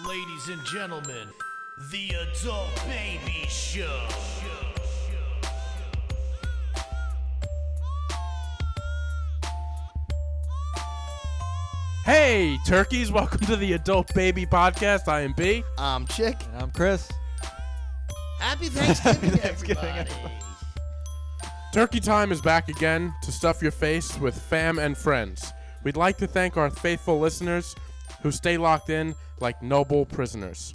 Ladies and gentlemen, the Adult Baby Show. Hey, turkeys, welcome to the Adult Baby Podcast. I am B. I'm Chick. And I'm Chris. Happy Thanksgiving, Thanksgiving, everybody. Turkey time is back again to stuff your face with fam and friends. We'd like to thank our faithful listeners who stay locked in like noble prisoners.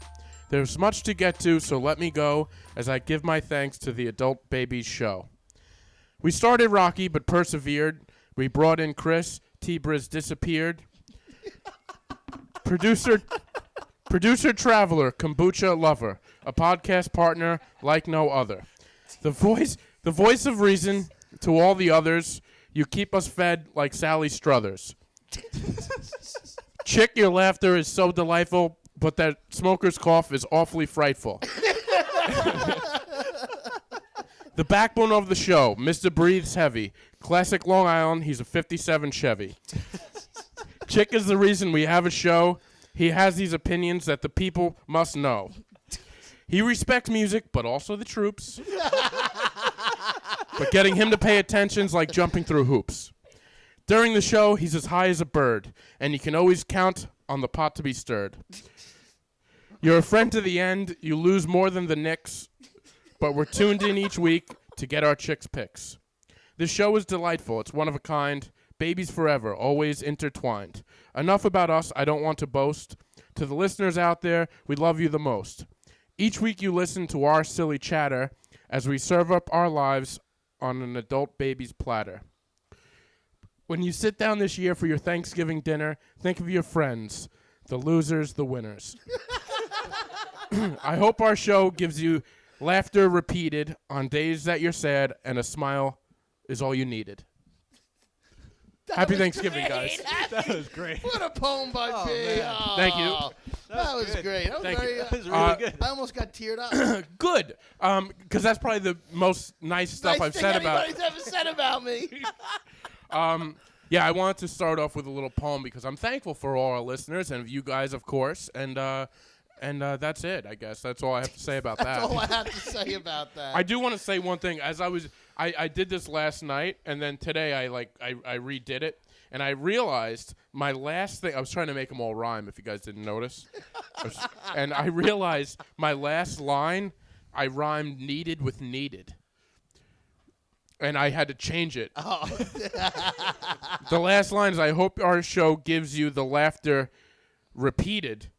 There's much to get to, so let me go as I give my thanks to the Adult Babies Show. We started rocky but persevered. We brought in Chris. T-Briz disappeared. Producer Traveler, Kombucha Lover, a podcast partner like no other. The voice of reason to all the others. You keep us fed like Sally Struthers. Chick, your laughter is so delightful, but that smoker's cough is awfully frightful. The backbone of the show, Mr. Breathes Heavy. Classic Long Island, he's a 57 Chevy. Chick is the reason we have a show. He has these opinions that the people must know. He respects music, but also the troops. But getting him to pay attention's like jumping through hoops. During the show, he's as high as a bird, and you can always count on the pot to be stirred. You're a friend to the end. You lose more than the Knicks, but we're tuned in each week to get our Chick's picks. This show is delightful. It's one of a kind. Babies forever, always intertwined. Enough about us. I don't want to boast. To the listeners out there, we love you the most. Each week you listen to our silly chatter as we serve up our lives on an adult baby's platter. When you sit down this year for your Thanksgiving dinner, think of your friends, the losers, the winners. I hope our show gives you laughter repeated on days that you're sad, and a smile is all you needed. Happy Thanksgiving, guys. That was great. What a poem by B. man. Oh, Thank you. That was great. That was Thank you. very, That was really good. I almost got teared up. Good, because that's probably the most nice stuff Nice I've thing said about. anybody's ever said about me. Yeah, I wanted to start off with a little poem because I'm thankful for all our listeners and you guys, of course, and that's it. I guess that's all I have to say about That's that. all I have to say about that. I do want to say one thing. As I did this last night, and then today I redid it, and I realized my last thing. I was trying to make them all rhyme. If you guys didn't notice, and I realized my last line, I rhymed needed with needed. And I had to change it. Oh. The last line is, I hope our show gives you the laughter repeated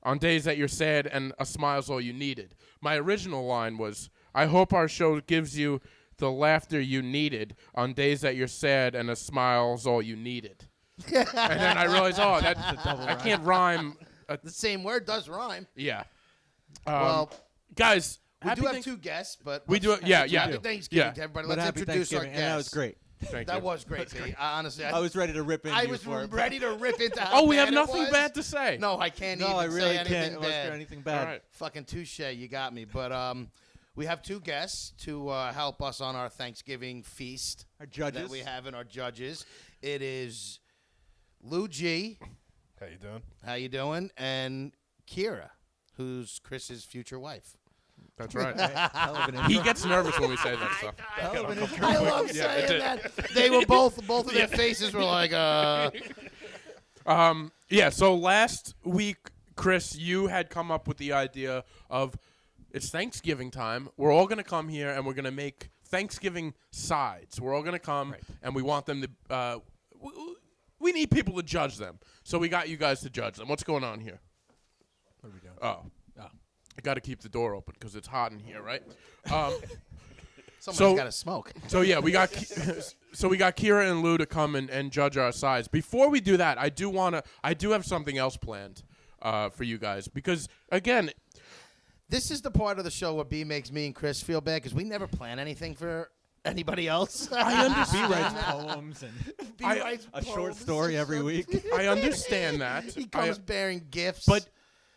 on days that you're sad and a smile's all you needed. My original line was, I hope our show gives you the laughter you needed on days that you're sad and a smile's all you needed. And then I realized, I can't rhyme. The same word does rhyme. Yeah. Well, Guys, we do have two guests, but We do- yeah, yeah. Happy Thanksgiving Yeah. to everybody. But Let's happy introduce our Thanksgiving, guests. and that was great. thank That you. was great, B. Honestly, I was ready to rip into I you was for it. ready to rip into how Oh, we bad have it nothing was. bad to say. No, I can't No, even I really say anything can't. Let's bad. do anything bad. All right. Fucking touche, you got me. But we have two guests to help us on our Thanksgiving feast. Our judges. That we have in our judges. It is Lou G. How you doing? How you doing? And Kira, who's Chris's future wife. That's right. Hell of an He intro. gets nervous when we say that stuff. Hell of an intro. I love Yeah, saying it did. that. They were both of their faces were like, Yeah, so last week, Chris, you had come up with the idea of it's Thanksgiving time. We're all going to come here and we're going to make Thanksgiving sides. We're all going to come and we want them to we need people to judge them. So we got you guys to judge them. What's going on here? What are we doing? Oh. I got to keep the door open because it's hot in here, right? somebody's got to smoke. So yeah, we got Kira and Lou to come and judge our sides. Before we do that, I do have something else planned for you guys because again, This is the part of the show where B makes me and Chris feel bad because we never plan anything for anybody else. I B understand. writes poems and B I- writes a short poems. story every week. I understand that. He comes bearing gifts. But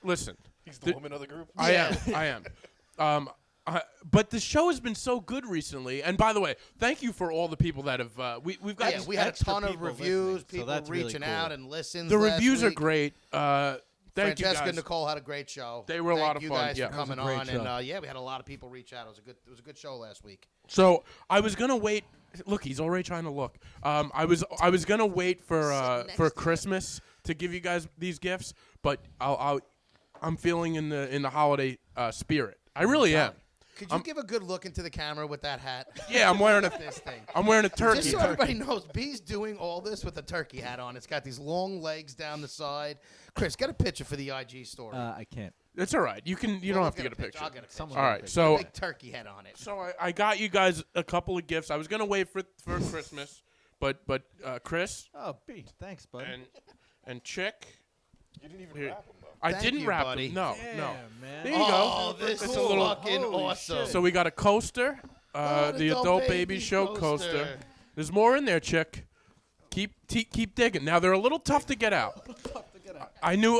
listen, He's the woman of the group. I Yeah. am. But the show has been so good recently. And by the way, thank you for all the people that have. We've got we had a extra ton of people reviews, listening, so people that's really reaching cool. out and listens. the last reviews are week. great. Thank you Francesca guys. and Nicole had a great show. They were a lot of Thank fun, you guys yeah. for That was a coming great on, show. and we had a lot of people reach out. It was a good show last week. So I was gonna wait. Look, he's already trying to look. I was gonna wait for Christmas to give you guys these gifts, but I'm feeling in the holiday spirit. I really am. Could you give a good look into the camera with that hat? Yeah, I'm wearing a This thing. I'm wearing a Just turkey. so everybody knows, B's doing all this with a turkey hat on. It's got these long legs down the side. Chris, get a picture for the IG story. I can't. It's all right. You don't Well, have to get a picture. I'll get a picture. Someone All will right. pick So Big turkey head on it. so I got you guys a couple of gifts. I was gonna wait for Christmas, but Chris Oh, B. Thanks, bud. and Chick. You didn't even Here. wrap them, though. I Thank didn't you, wrap buddy. them. No, Damn, no. man. There you Oh, go. this It's is a little. fucking Holy awesome. shit. So we got a coaster, Oh, the Adult Baby Show coaster. There's more in there, Chick. Keep digging. Now they're a little tough to get out. I knew.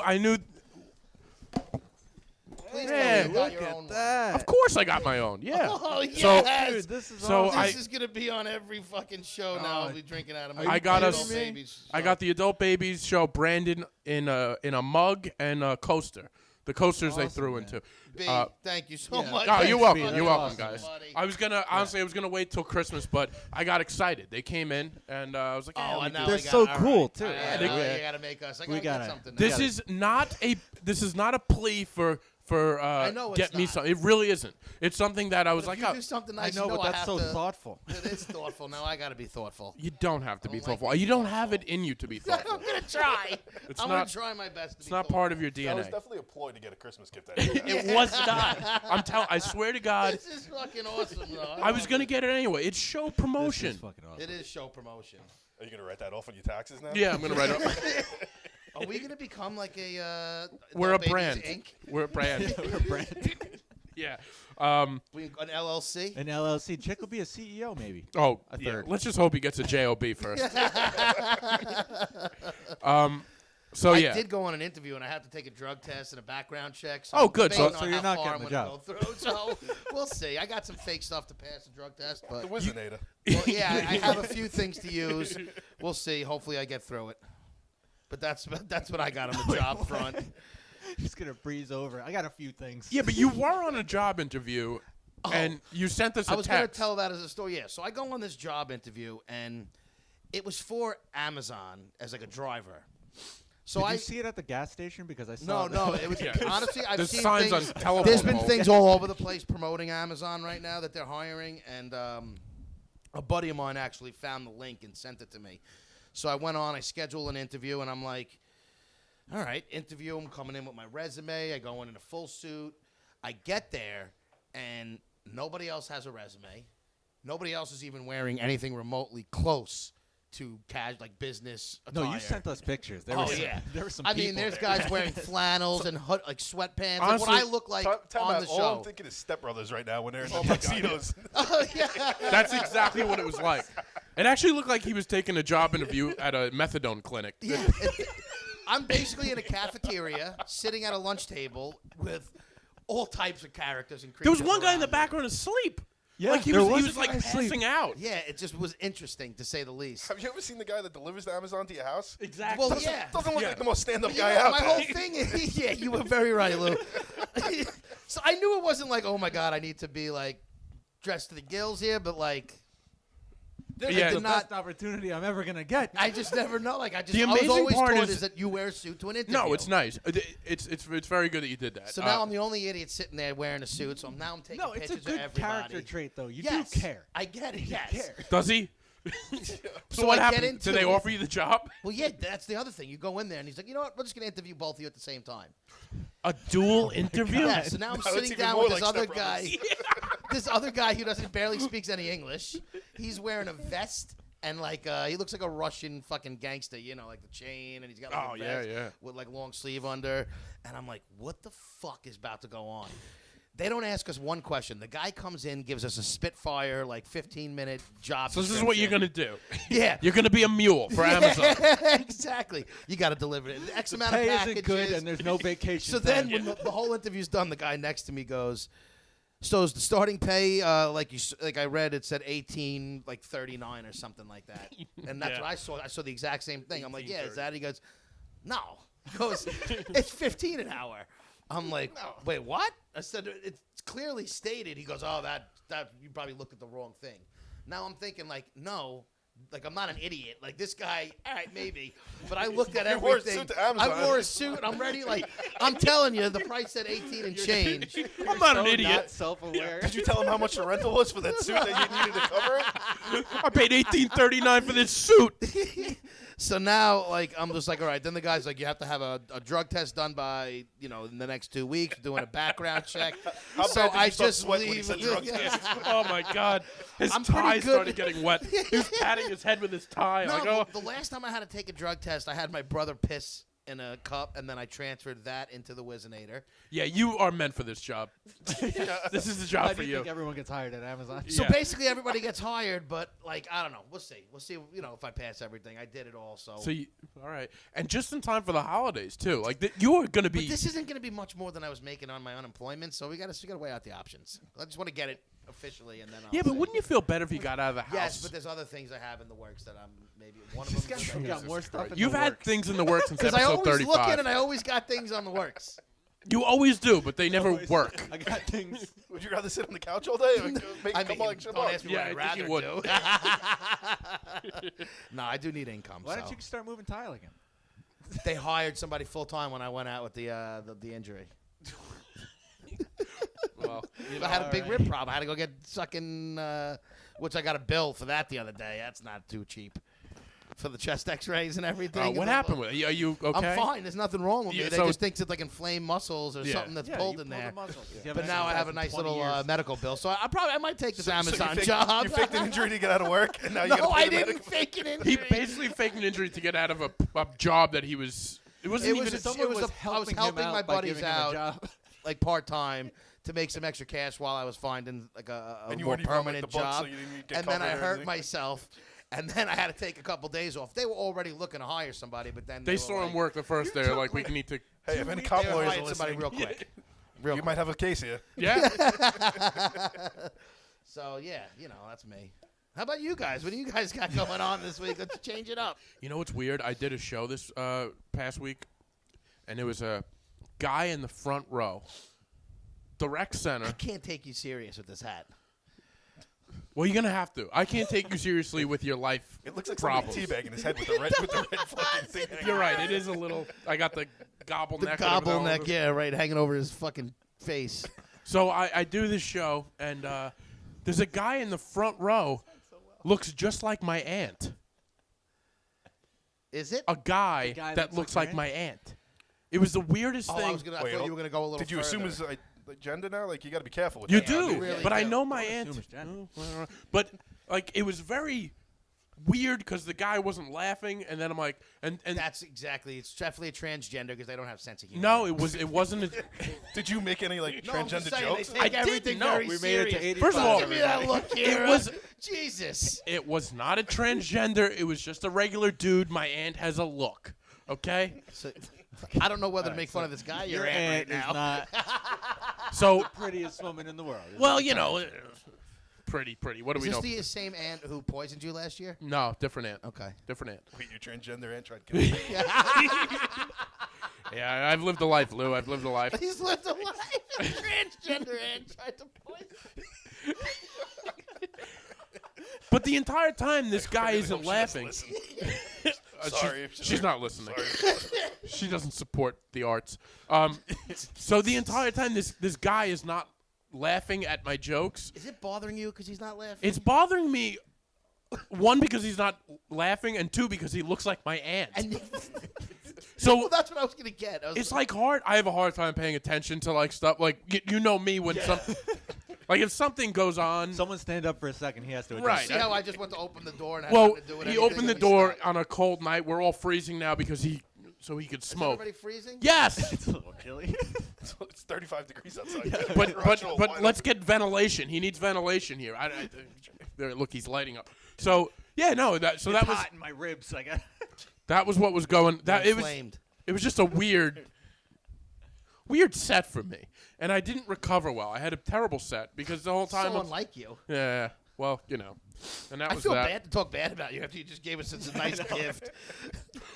Please Man, tell me you got Look your own at one. that. Of course, I got my own. Yeah. Oh, So- yes. Dude, this is So awesome. This is gonna be on every fucking show now. I'll be drinking out of my. I got Adult us- Babies I show. got the Adult Babies Show branded in a mug and a coaster. The coasters they Awesome, through man. into. B, thank you so yeah. much. Oh, Thanks, you're Pete. welcome. That's You're welcome, awesome, guys. buddy. I was gonna honestly, I was gonna wait till Christmas, but I got excited. They came in, and I was like, Oh, let and me now do They're we it. got- so all cool, right. too. Yeah, they- now yeah. you gotta make us. I We gotta get gotta- something. This now. is not a plea for know it's get me not. something. It really isn't. It's something that I was If like, you oh, do something I nice, know, you know but I that's have so to, thoughtful. It is thoughtful. Now I gotta be thoughtful. you don't have to be don't like thoughtful. to be You don't have thoughtful. it in you to be I'm thoughtful. gonna try. It's I'm not- gonna try my best. To It's be not part of your That was DNA. definitely a ploy to get a Christmas gift out of you. It was not. I swear to God, This is fucking awesome, though. I was gonna get it anyway. It's show This promotion. is fucking awesome. It is show promotion. Are you going to write that off on your taxes now? Yeah, I'm gonna write it. Are we gonna become like a? We're a Adult Babies brand. Inc? We're a brand. We're a brand. Yeah. An LLC. An LLC. Chick will be a CEO, maybe. Oh, A yeah. third. Let's just hope he gets a job first. So yeah. I did go on an interview and I have to take a drug test and a background check. So Oh, I'm good. debating So on you're how not far getting I'm the gonna go through. So we'll see. I got some fake stuff to pass the drug test, but The Wizinator. well, yeah, I have a few things to use. We'll see. Hopefully, I get through it. But that's what I got on the job front. Just gonna breeze over. I got a few things. Yeah, but you were on a job interview, and you sent us a I was going to text. tell that as a story. Yeah, so I go on this job interview, and it was for Amazon as like a driver. So Did I you see it at the gas station? Because I saw. no, it was Yeah. honestly I've There's seen signs things, on telephone There's been poles. things all over the place promoting Amazon right now that they're hiring, and a buddy of mine actually found the link and sent it to me. So I went on, I scheduled an interview, and I'm like, all right, interview. I'm coming in with my resume. I go in a full suit. I get there, and nobody else has a resume. Nobody else is even wearing anything remotely close to like business attire. No, you sent us pictures. There Oh, were some, yeah. There were some. I mean, people there's there. guys wearing flannels and like sweatpants. Like Honestly, what I look like Time on out. the All show. I'm thinking is Step Brothers right now when they're in the tuxedos. Oh, yeah. That's exactly what it was like. It actually looked like he was taking a job interview at a methadone clinic. Yeah, I'm basically in a cafeteria, sitting at a lunch table with all types of characters and There was creatures one guy in the around me. background asleep. Yeah, like he there was, was he was a like guy asleep. passing out. Yeah, it just was interesting to say the least. Have you ever seen the guy that delivers the Amazon to your house? Exactly. Well, yeah. Doesn't look Yeah. like the most stand-up You guy know, out my there. whole thing is, yeah, you were very right, Lou. So I knew it wasn't like, oh my God, I need to be like dressed to the gills here, but like, This Yeah. is did the not- best opportunity I'm ever gonna get. I just never know. Like I just, The I was amazing always part taught is- that you wear a suit to an interview. No, it's nice. It's very good that you did that. So now I'm the only idiot sitting there wearing a suit. So now I'm taking No, it's a pictures good of everybody. character trait, though. You Yes, do care. I get it. Yes. Care. does he? So what I get happened? into Did they it. offer you the job? Well, yeah, that's the other thing. You go in there and he's like, you know what? We're just gonna interview both of you at the same time. A dual interview? Yeah. So now I'm No, it's sitting even down more with this like other Step guy. Brothers. This other guy who doesn't barely speaks any English. He's wearing a vest and like he looks like a Russian fucking gangster. You know, like the chain and he's got like Oh, a yeah, vest yeah. with like long sleeve under. And I'm like, what the fuck is about to go on? They don't ask us one question. The guy comes in, gives us a Spitfire, like 15-minute job. So this is what you're going to do. Yeah. You're going to be a mule for Amazon. Exactly. You got to deliver it. X The amount of pay packages. isn't good, and there's no vacation. So then, time. when the whole interview's done, the guy next to me goes, "So is the starting pay like I read it said 18, like 39 or something like that?" And that's Yeah. what I saw. I saw the exact same thing. I'm like, "Yeah, is that?" He goes, "No, He goes, it's 15 an hour. I'm like, wait, what? I said, it's clearly stated. He goes, oh, that you probably looked at the wrong thing. Now I'm thinking, like, no. Like, I'm not an idiot. Like, this guy, all right, maybe. But I looked at You wore a everything. suit to Amazon. I wore a suit. I'm ready. Like, I'm telling you, the price said 18 and change. I'm not an So idiot. Not self-aware. Did you tell him how much the rental was for that suit that you needed to cover it? I paid $18.39 for this suit. So now, like, I'm just like, all right. Then the guy's like, you have to have a drug test done by, in the next 2 weeks, doing a background check. How So bad did I you start just sweating when he leave. said drug test? Oh my God, his I'm pretty tie good. started getting wet. He was patting his head with his tie. No, like, oh. the last time I had to take a drug test, I had my brother piss in a cup, and then I transferred that into the Wizinator. Yeah, you are meant for this job. This is the job Why for do you you. think everyone gets hired at Amazon? So Yeah. basically, everybody gets hired, but, like, I don't know. We'll see. We'll see, if I pass everything. I did it all, so. So you, all right, and just in time for the holidays too. Like you are gonna But be. this isn't going to be much more than I was making on my unemployment, so we got to weigh out the options. I just want to get it officially, and then I'll Yeah, but say. wouldn't you feel better if you got out of the house? Yes, but there's other things I have in the works that I'm maybe one of them. You got more stuff in You've the had works. things in the works since Because I episode always look 35. in and I always got things on the works. You always do, but they never Always. work. I got things. Would you rather sit on the couch all day or make I a couple mean, extra don't bucks? ask me Yeah, what I I'd think you rather do. No, I do need income. Why so. don't you start moving tile again? They hired somebody full time when I went out with the injury. Well, I had a big rib problem. I had to go get sucking, which I got a bill for that the other day. That's not too cheap. For the chest X-rays and everything. what happened with it? Are you okay? I'm fine. There's nothing wrong with Yeah, me. They so- just think it's like inflamed muscles or Yeah. something that's Yeah, pulled you in pull there. the muscles. You But haven't now I have a exercised in nice 20 little years. medical bill, so I might take this So Amazon you faked, job. You faked an injury to get out of work, and now you No, got to pay I the didn't medical. fake an He injury. basically faked an injury to get out of a job that he was. It wasn't It was even. just- Someone was was I was helping him helping out my by buddies giving him a out. job. Like part-time to make some extra cash while I was finding like a And you more weren't even on, like, permanent the books, so job. you didn't get And then I covered or hurt anything? myself. And then I had to take a couple days off. They were already looking to hire somebody, but then they were saw like, him work the first day. Like we need to. Hey, if any They cop were lawyers are hiring somebody listening, real quick. Real you quick. might have a case here. Yeah. So yeah, that's me. How about you guys? What do you guys got going on this week? Let's change it up. You know what's weird? I did a show this past week, and it was a guy in the front row, the rec center. I can't take you serious with this hat. Well, you're gonna have to. I can't take you seriously with your life It looks like problems. somebody teabagging his head with the red fucking thing. You're right. It is a little. I got the gobble The neck. gobble neck, yeah, right, hanging over his fucking face. So I do this show, and there's a guy in the front row, looks just like my aunt. Is it? A guy, guy that looks looks like like your my aunt. It was the weirdest Oh, thing. I thought you were gonna go a little. Did you assume further. his gender now? Like, you got to be careful with You that. do, really but I do. know my Don't aunt. assume it's gender. But like, it was very weird because the guy wasn't laughing, and then I'm like, and That's exactly. It's definitely a transgender because they don't have sense of humor. no, it wasn't. Did you make any like No, I'm just transgender saying, jokes? They take I everything didn't know. very We made it to serious. 85. First of all, Give me that look here. It was- Jesus. It was not a transgender. It was just a regular dude. My aunt has a look. Okay, So, I don't know whether to make fun of this guy Your you're at aunt right is now. not so prettiest woman in the world. is well, it? you know, pretty. What do Is we this know? the same aunt who poisoned you last year? No, different aunt. Okay. Different aunt. Wait, your transgender aunt tried to kill you. Yeah, I've lived a life, Lou. I've lived a life. He's lived a life. A transgender aunt tried to poison. But the entire time, this guy really isn't hope she doesn't laughing. listen. Uh, Sorry she- if she's she's not listening. Sorry. She doesn't support the arts. So the entire time, this guy is not laughing at my jokes. Is it bothering you because he's not laughing? It's bothering me. One, because he's not laughing, and two, because he looks like my aunt. And So well, that's what I was gonna get. I was it's like hard. I have a hard time paying attention to like stuff. Like you know me when some, like if something goes on. Someone stand up for a second. He has to. adjust. Right. see how I just went to open the door and had Well, nothing to do with he anything, opened the and we door stopped. on a cold night. We're all freezing now because so he could Is smoke. everybody freezing? Yes, It's a little chilly. It's 35 degrees outside. but let's get ventilation. He needs ventilation here. There, look, he's lighting up. So yeah, no, that It's was hot in my ribs. I got. that was what was going. That it was. Inflamed. It was just a weird set for me, and I didn't recover well. I had a terrible set because the whole time. Someone like you. Yeah. Well, you know, And that I was feel that. bad to talk bad about you after you just gave us such a nice gift.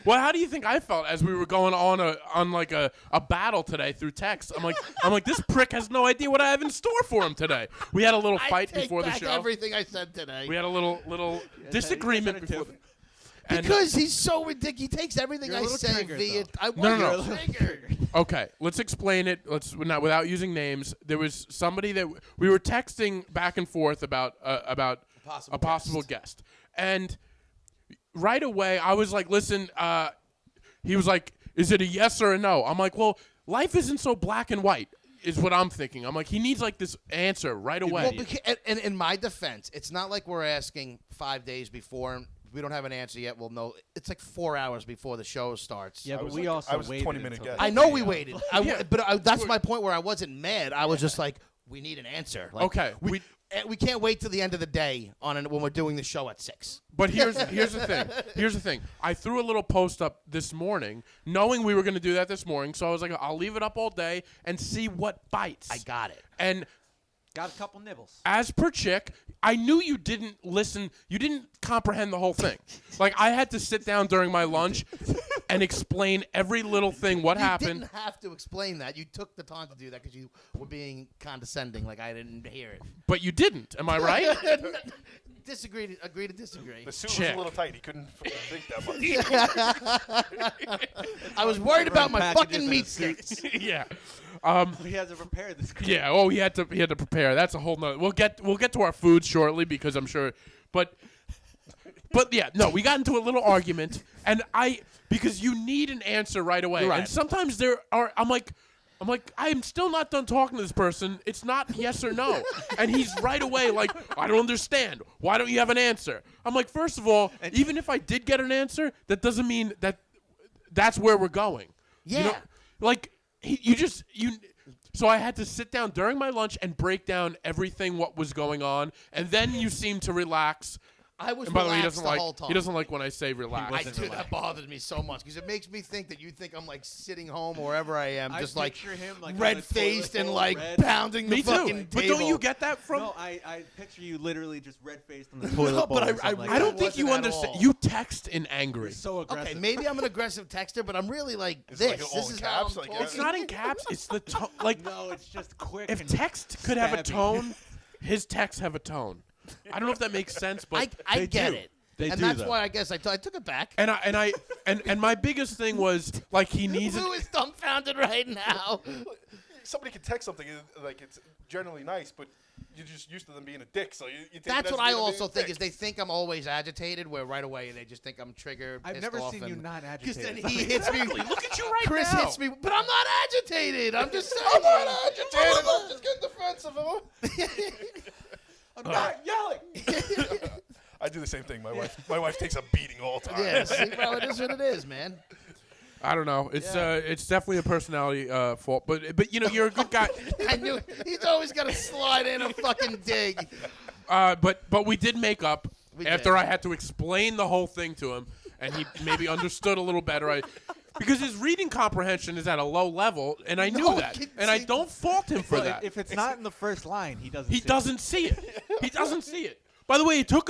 Well, how do you think I felt as we were going on like a battle today through text? I'm like this prick has no idea what I have in store for him today. We had a little fight I take before the back show. everything I said today. We had a little disagreement before. Because he's so ridiculous. He takes everything You're a I little say triggered, via. though. I No, no, wasn't no. triggered. Okay, let's explain it. Let's not without using names. There was somebody that we were texting back and forth about a possible guest, and right away I was like, "Listen," he was like, "Is it a yes or a no?" I'm like, "Well, life isn't so black and white." Is what I'm thinking. I'm like, he needs like this answer right away. Well, and in my defense, it's not like we're asking 5 days before. We don't have an answer yet. We'll know. It's like 4 hours before the show starts. Yeah, I but was we like- also I was a waited 20-minute until guy. the I know day we of. waited. Yeah. That's my point where I wasn't mad. I was just like, we need an answer. Like, Okay, we can't wait till the end of the day when we're doing the show at 6. But here's the thing. Here's the thing. I threw a little post up this morning, knowing we were going to do that this morning. So I was like, I'll leave it up all day and see what bites. I got it. And Got a couple nibbles. as per Chick, I knew you didn't listen. You didn't comprehend the whole thing. Like I had to sit down during my lunch and explain every little thing. What You happened? didn't have to explain that. You took the time to do that because you were being condescending. Like I didn't hear it. But you didn't. Am I right? Agree to disagree. The suit was Check. a little tight. He couldn't think that much. I was worried about my Packages fucking and meat a suit. sticks. Yeah. He hasn't prepared this. Yeah. Oh, he had to prepare. That's a whole nother. We'll get to our food shortly because I'm sure. But yeah, no, we got into a little argument, and because you need an answer right away, You're right. and sometimes I'm like I'm still not done talking to this person. It's not yes or no, and he's right away like I don't understand. Why don't you have an answer? I'm like, first of all, even if I did get an answer, that doesn't mean that's where we're going. Yeah. You know, like so I had to sit down during my lunch and break down everything what was going on, and then you seemed to relax. I was And by the way, relaxed the whole time. he doesn't like when I say relax. I do. That bothers me so much because it makes me think that you think I'm like sitting home or wherever I am, I just like picture him, like, on red the faced toilet and bowl, like red. pounding Me the too. fucking But table. don't you get that from? No, I picture you literally just red faced on the toilet bowl. but or I something like I really don't think you wasn't at understand. all. You text in angry. so aggressive. Okay, maybe I'm an aggressive texter, but I'm really like Is this. it like all This in is caps? how I'm Like, talking. It's not in caps. It's the tone. Like No, it's just quick. if and text could have a stabby. tone, his texts have a tone. I don't know if that makes sense, but I They get do. it. They and do, that's though. why I guess I took it back. and my biggest thing was like he needs Lou is dumbfounded right now. Somebody can text something like it's generally nice, but you're just used to them being a dick, so you take That's it as what I being a also think dick. is they think I'm always agitated, where right away they just think I'm triggered. I've pissed never off, seen you and- not Because then agitated. he hits me. Look at you right Chris now. hits me, but I'm not agitated. I'm just saying. I'm not agitated. I'm just getting defensive. I'm not yelling. I do the same thing. My wife takes a beating all the time. Yeah, see, bro, it is what it is, man. I don't know. It's Yeah. it's definitely a personality fault, but you know you're a good guy. I knew he's always got to slide in a fucking dig. But we did make up We after did. I had to explain the whole thing to him, and he maybe understood a little better. Because his reading comprehension is at a low level, and I knew No, that, see- and I don't fault him for Well, that. if it's not in the first line, he doesn't. He see it. doesn't see it. He doesn't see it. By the way, it took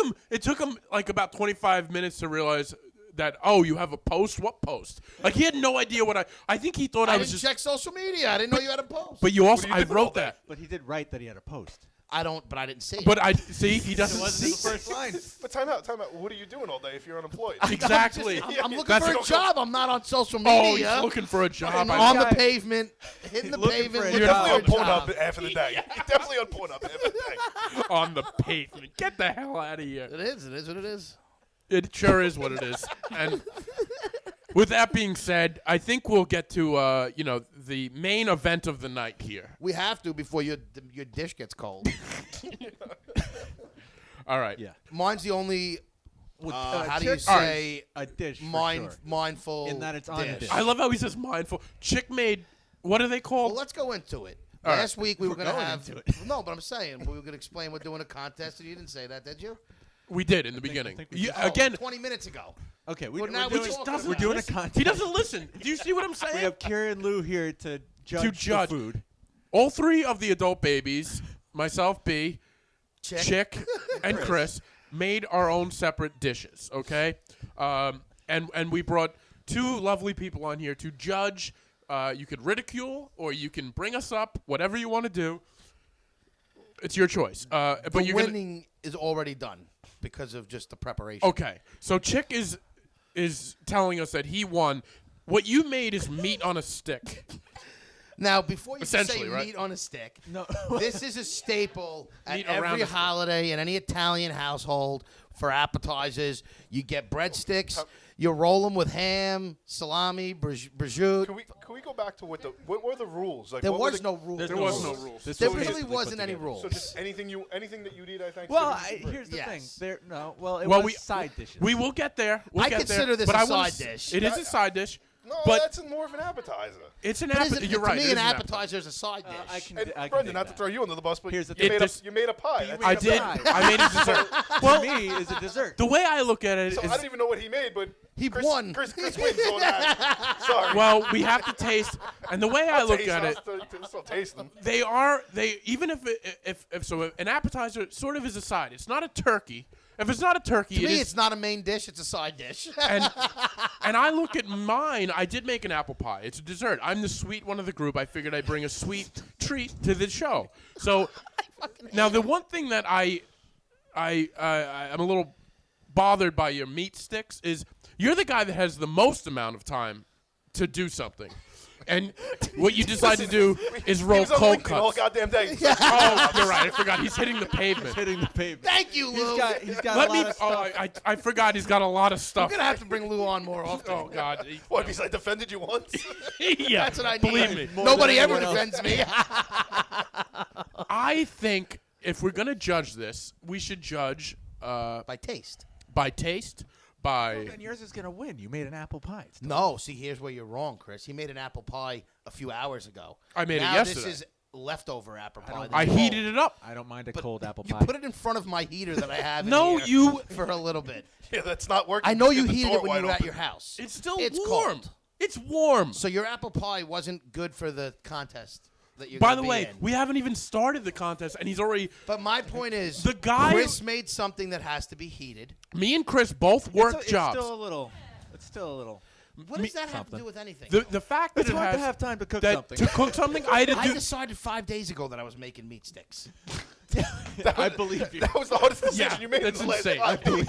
him like about 25 minutes to realize that you have a post. What post? Like he had no idea what I think he thought I I was didn't just. check social media. I didn't know you had a post. But you also you I doing all wrote day? that. But he did write that he had a post. I don't. I didn't see it. But I see he It doesn't wasn't in see the first line. But time out. What are you doing all day if you're unemployed? exactly. I'm looking That's for a what- job. I'm not on social Oh, media. he's looking for a job. on I- the pavement, hitting the Looking pavement. for a looking You're job. definitely on for a job. Pornhub half of the day. You're definitely on Pornhub half of the day. on the pavement. Get the hell out of here. It is. It is what it is. It sure is what it is. And with that being said, I think we'll get to the main event of the night here. We have to before your dish gets cold. All right. Yeah. Mine's the only. How do you Chick- say A dish. For mind sure. mindful? In that it's on a dish. dish. I love how he says mindful. Chick made. What are they called? Well, let's go into it. All right. Last week we were going to going have. into it. No, but I'm saying we were going to explain we're doing a contest, and you didn't say that, did you? We did in the beginning. think we You- did. Oh, again, 20 minutes ago. Okay, Well, we're now doing, we just doesn't we're doing a listen. contest. He doesn't listen. Do you see what I'm saying? We have Kira and Lou here to judge, judge. the food. All three of the adult babies, myself, B, Check. Chick, and Chris, made our own separate dishes. Okay, and we brought 2 lovely people on here to judge. You could ridicule or you can bring us up. Whatever you want to do. It's your choice. But The you're winning is already done because of just the preparation. Okay, so Chick is telling us that he won. What you made is meat on a stick. Now, before you say Essentially, right? meat on a stick, No. this is a staple at Meat around every a stick. holiday in any Italian household for appetizers. You get breadsticks. You roll them with ham, salami, prosciutto. Can we go back to what were the rules? Like, There what were was the- no rules. There was no rules. This There was really basically wasn't put any together. rules. So just anything that you'd eat, I think. Well, Chicken here's the Yes. thing. There, no. Well, it Well, was side dishes. We will get there. We'll I get consider there. this but a I wanna side dish. It is a side dish. No, but that's more of an appetizer. it's an But appetizer. isn't- You're right. To it me, is an an appetizer is a side dish. I can. And I can Brendan, dig not to that. throw you under the bus, but Here's the you thing. you made a pie. That's I a did. pie. I made a dessert. To me, is a dessert. The way I look at it So is, I don't even know what he made, but He Chris, won. Chris wins on that. Sorry. well, we have to taste. And the way I look Taste, at it, I'll still taste them. they even if an appetizer sort of is a side. It's not a turkey. If it's not a turkey, To it me, is. it's not a main dish; it's a side dish. And I look at mine. I did make an apple pie. It's a dessert. I'm the sweet one of the group. I figured I'd bring a sweet treat to the show. So now the one thing that I'm a little bothered by your meat sticks is you're the guy that has the most amount of time to do something. And what you decide to do is He roll was on cold LinkedIn all cuts. goddamn day. Oh, you're right. I forgot. He's hitting the pavement. Hitting the pavement. Thank you, Lou. He's got Let a me. lot of Oh, stuff. I forgot. He's got a lot of I'm stuff. gonna have to bring Lou on more often. Oh God. What? Because I defended you once. Yeah. That's what I need. Believe me. More Nobody than ever anyone else. defends me. I think if we're gonna judge this, we should judge By taste. by taste, by Then yours is gonna win. You made an apple pie. It's No, see, here's where you're wrong, Chris. He made an apple pie a few hours ago. I made it now yesterday. This is leftover apple pie. I heated it up. I don't mind a But cold apple You pie. put it in front of my heater that I have. in No, here you- for a little bit. Yeah, that's not working. I know Just you get the heated door it when wide you were at open. your house. It's still It's warm. cold. It's warm. So your apple pie wasn't good for the contest that you're By gonna the be way, in. we haven't even started the contest, and he's already. But my point is, The guy- Chris made something that has to be heated. Me and Chris both work it's jobs. still a little. It's still a little. What does that have to something. do with anything? The fact that It's it hard has to have time to cook that something. to cook something, I had to I do. decided 5 days ago that I was making meat sticks. I believe you. That was the hardest decision Yeah, you made that's in the last insane. 5 days.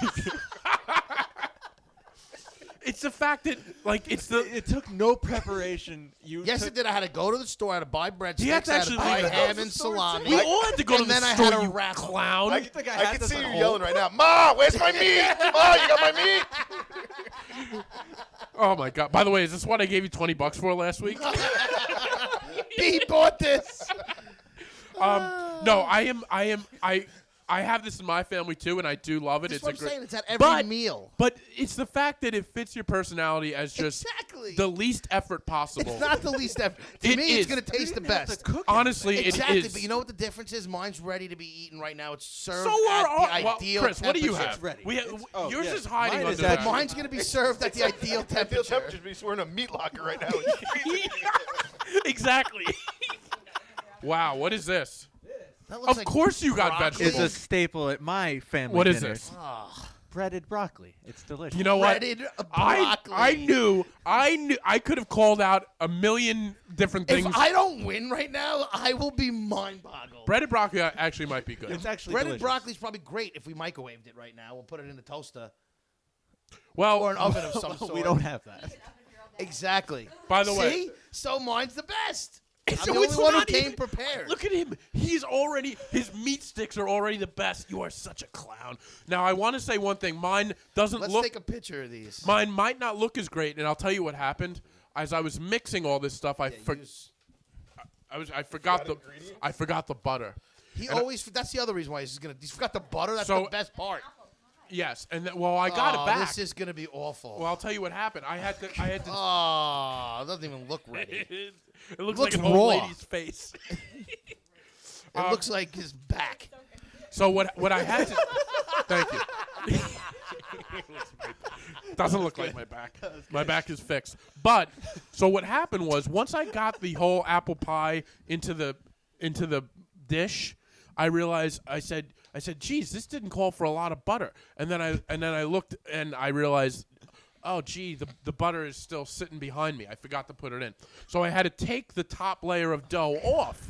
It's the fact that it's the. It took no preparation. You Yes, took, it did. I had to go to the store. I had to buy breadsticks. He had to I actually buy leave the ham house. and salami. We all had to go to and the then I store. had to You wrap 'em. clown. I, think I I had can this see at you home. yelling right now. Ma, where's my meat? Ma, you got my meat? Oh my God! By the way, is this what I gave you $20 for last week? He bought this. No, I have this in my family too, and I do love it. That's It's what a I'm great. saying. It's at every but, meal. But it's the fact that it fits your personality as just Exactly. the least effort possible. It's not the least effort. To It me, is. it's going to taste the best. Honestly, Exactly, it is. but you know what the difference is? Mine's ready to be eaten right now. It's served so at are all. the Well, ideal Chris, what do you temperature. have? ready. We Oh, yours yeah. is hiding Mine is under that. actually- Mine's going to be served at the ideal Ideal temperature. temperature be we're in a meat locker right now. Exactly. Wow, what is this? That looks Of like course you got broccoli. It's a vegetables. staple at my family. What is dinners. this? Breaded broccoli. It's delicious. You know what? breaded I broccoli. knew I could have called out a million different If things. I don't win right now, I will be mind-boggled. Breaded broccoli actually might be good. It's actually Breaded delicious. broccoli is probably great if we microwaved it right now. We'll put it in the toaster Well, or an oven of some sort. We don't have that. Exactly. By the way- See? So mine's the best. I'm So the only it's one who not came even- prepared. Look at him. His meat sticks are already the best. You are such a clown. Now, I want to say one thing. Mine doesn't Let's look. take a picture of these. Mine might not look as great, and I'll tell you what happened. As I was mixing all this stuff, I forgot the butter. He always. That's the other reason why he's forgot the butter. That's So- the best part. Yes, and I got Oh, it back. This is gonna be awful. Well, I'll tell you what happened. I had to. Oh, it doesn't even look ready. It looks Looks like an old raw. lady's face. It looks like his back. So what I had to. Thank you. Doesn't look like my back. My back is fixed. But so what happened was once I got the whole apple pie into the dish, I realized I said I said, "Geez, this didn't call for a lot of butter." And then I looked and I realized, oh, gee, the butter is still sitting behind me. I forgot to put it in, so I had to take the top layer of dough off,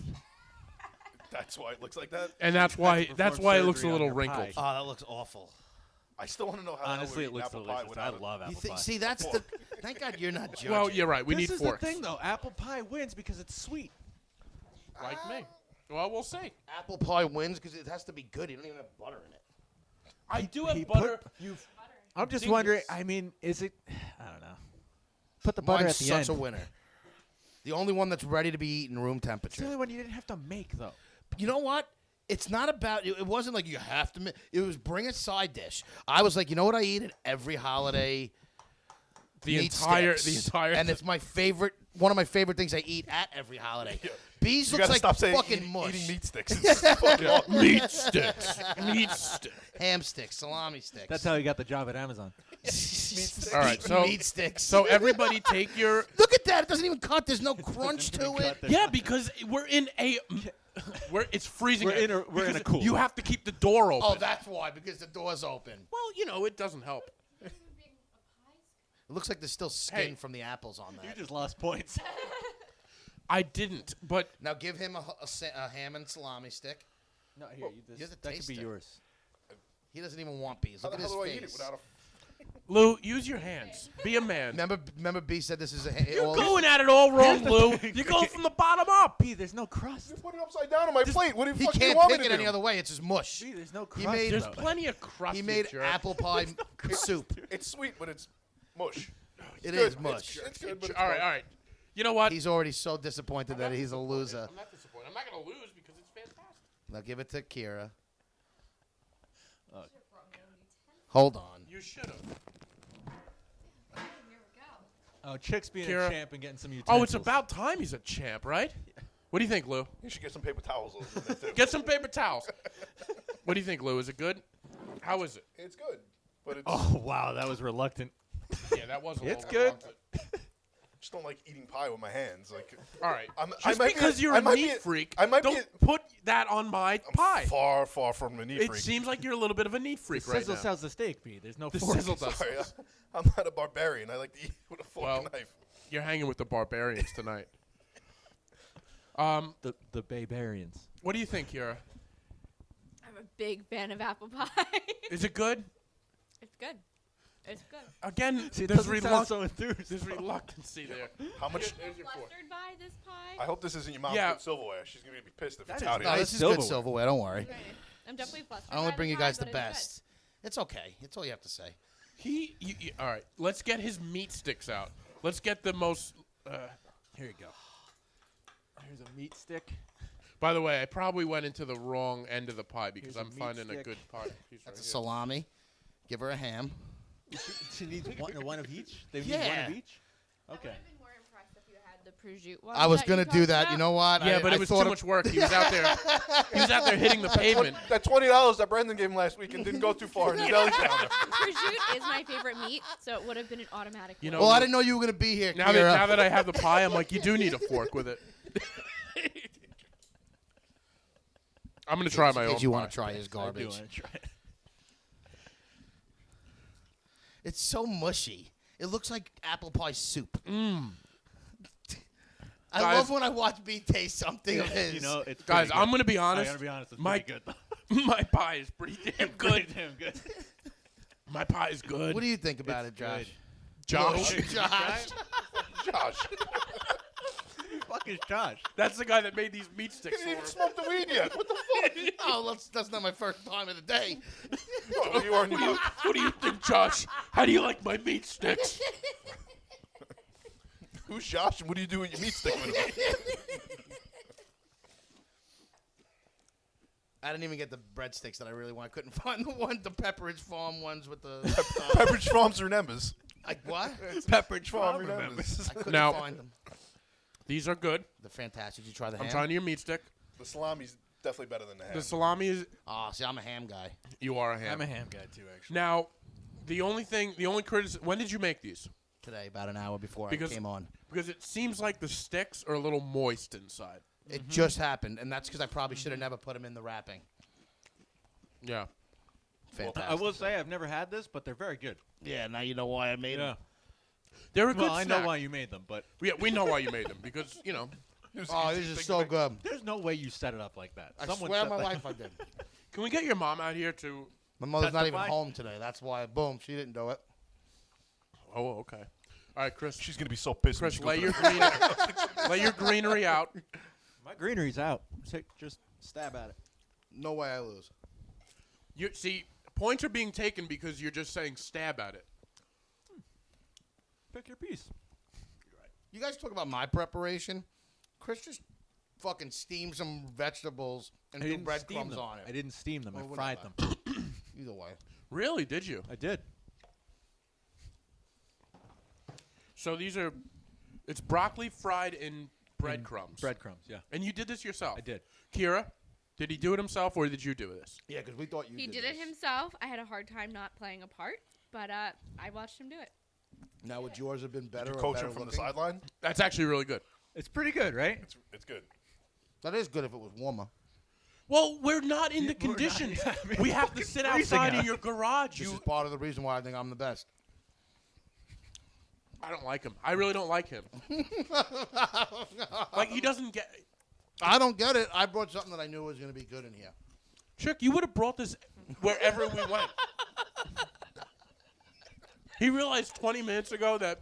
That's why it looks like that. and that's why it looks a surgery on little your wrinkled. pie. Oh, that looks awful. I still want to know how. Honestly, it looks apple pie delicious. without I it. love apple pie. See, that's the. Thank God you're not judging. Well, you're right. We this need is forks. the thing, though. Apple pie wins because it's sweet. Like me. Well, we'll see. Apple pie wins because it has to be good. You don't even have butter in it. I do he have put- butter. I'm just Dingus. wondering. I mean, is it? I don't know. Put the butter Mine's at the such end. a winner. The only one that's ready to be eaten room It's the temperature. only one you didn't have to make, though. You know what? It's not about. It wasn't like you have to. It was bring a side dish. I was like, you know what I eat at every holiday. The Meat entire sticks. and it's my favorite. One of my favorite things I eat at every holiday. Bees You looks gotta like stop saying fucking mush. eating meat sticks. It's fucking awful. meat sticks. Meat sticks. Ham sticks, salami sticks. That's how you got the job at Amazon. All right, so meat sticks. so everybody take your Look at that! It doesn't even cut. There's no crunch to it. yeah because we're in a it's freezing. We're in a because cooler. You have to keep the door open. Oh, that's why, because the door's open. well, you know it doesn't help. It looks like there's still skin Hey. from the apples on You that. just lost points. I didn't, but Now give him a ham and salami stick. No, here. You're the that could be taster. yours. He doesn't even want bees. How Look the at hell his do I eat it face. without a? Lou, use your hands. Be a man. Remember, B said this is a. You're going at it all wrong, Lou. You go from the bottom up. B, there's no crust. You put it upside down on my plate. What do you He fuck do you can't want pick me it to any do? other way. It's just mush. B, there's no He crust. made- There's though. plenty of crust. He you made jerk. apple pie soup. It's sweet, but it's mush. It Good. is mush. It's good, but it's All right, mush. all right. You know what? He's already so disappointed that he's a loser. I'm not disappointed. I'm not going to lose because it's fantastic. Now give it to Kira. Hold on. You should have. Oh, Chick's being Kira. a champ and getting some utensils. Oh, it's about time he's a champ, right? What do you think, Lou? You should get some paper towels over there too. Get some paper towels. What do you think, Lou? Is it good? How is it? It's good, but it's Oh, wow, that was reluctant. Yeah, that was a It's little good. reluctant. just don't like eating pie with my hands. Like All right. I Just might be because you're I a might be neat freak, I might don't put that on my pie. far from a neat It freak. seems like you're a little bit of a neat freak right Sizzle now. sells the steak, B. There's no The fork. sizzle does. Sorry, I'm not a barbarian. I like to eat with a fork Well, and knife. You're hanging with the barbarians tonight. The Barbarians. What do you think, Kira? I'm a big fan of apple pie. Is it good? It's good. It's good. Again, See, it there's, doesn't sound so there's enthused. reluctancy there. How much? There's your fork. Flustered by this pie. I hope this isn't your mom's Yeah. good silverware. She's gonna be pissed if That it's is out No, here. this is silverware. good silverware. Don't worry. Right. I'm definitely flustered. I only by bring you pie, guys the but it's good. best. It's okay. It's all you have to say. All right, let's get his meat sticks out. Let's get the most. Here you go. Here's a meat stick. By the way, I probably went into the wrong end of the pie because Here's a I'm meat finding a stick. good pie piece That's a right here. salami. Give her a ham. She needs one of each? They need Yeah. one of each? I would Okay. have been more impressed if you had the prosciutto one. I was that you gonna do talked that. about. You know what? Yeah, but I it was thought too much work. He was out there. He was out there hitting the pavement. That $20 that Brendan gave him last week and didn't go too far in the deli counter. Prosciutto is my favorite meat, so it would have been an automatic. You win. know, Well, I didn't know you were gonna be here. Now that I have the pie, I'm like, you do need a fork with it. I'm gonna try my own. Did you pie. want to try his I do garbage? want to try it. It's so mushy. It looks like apple pie soup. I Guys- love when I watch B taste something of his. You know, it's Guys, pretty I'm good. gonna be I honest. gotta be honest. It's My- pretty good. My pie is pretty damn good. Pretty damn good. My pie is good. What do you think about it, It's Josh? Josh? Josh. Josh, Fuck is Josh? That's the guy that made these meat he sticks. didn't even for smoke the weed yet. What the fuck? Oh, that's not my first time of the day. Oh, you are new. him. What do you think, Josh? How do you like my meat sticks? Who's Josh and what do you do with your meat stick with him? I didn't even get the breadsticks that I really want. I couldn't find the Pepperidge Farm ones with the. Pepperidge Farms remembers. Like what? Pepperidge Farm remembers. I couldn't Now- find them. These are good. They're fantastic. Did you try the I'm ham? trying your meat stick. The salami's definitely better than the ham. The salami is. Oh, see, I'm a ham guy. You are a ham. I'm a ham guy too, actually. Now, the only criticism. When did you make these? Today, about an hour before Because- I came on. Because it seems like the sticks are a little moist inside. It just happened, and that's because I probably should have never put them in the wrapping. Yeah. Fantastic. I will say I've never had this, but they're very good. Yeah, now you know why I made Yeah. it. They're a good Well, I snack. know why you made them, but Yeah, we know why you made them because, you know. Oh, this is so good. there's no way you set it up like that. I Someone swear set my that- life I did. Can we get your mom out here to... My mother's not even Testify? home today. That's why, boom, she didn't do it. Oh, okay. All right, Chris. She's gonna be so pissed. when Chris, she goes lay to your, the- lay your greenery out. My greenery's out. Just stab at it. No way I lose. You see, points are being taken because you're just saying stab at it. Pick your piece. You guys talk about my preparation. Chris just fucking steamed some vegetables and I threw didn't steam breadcrumbs them. on it. I didn't steam them. Well, I fried whatever. them. Either way. Really? Did you? I did. So these are... It's broccoli fried in breadcrumbs. Breadcrumbs, yeah. And you did this yourself? I did. Kira, did he do it himself or did you do this? Yeah, because we thought you He did this. it himself. I had a hard time not playing a part, but I watched him do it. Now, would yours have been better You or coach better him from the looking? sideline. That's actually really good. It's pretty good, right? It's good. That is good if it was warmer. Well, we're not in the We're not- conditions. yeah, I mean, We have to it's sit freezing outside in out. your garage. This is part of the reason why I think I'm the best. I don't like him. I really don't like him. Like, he doesn't get... I don't get it. I brought something that I knew was going to be good in here. Chick, you would have brought this wherever we went. He realized 20 minutes ago that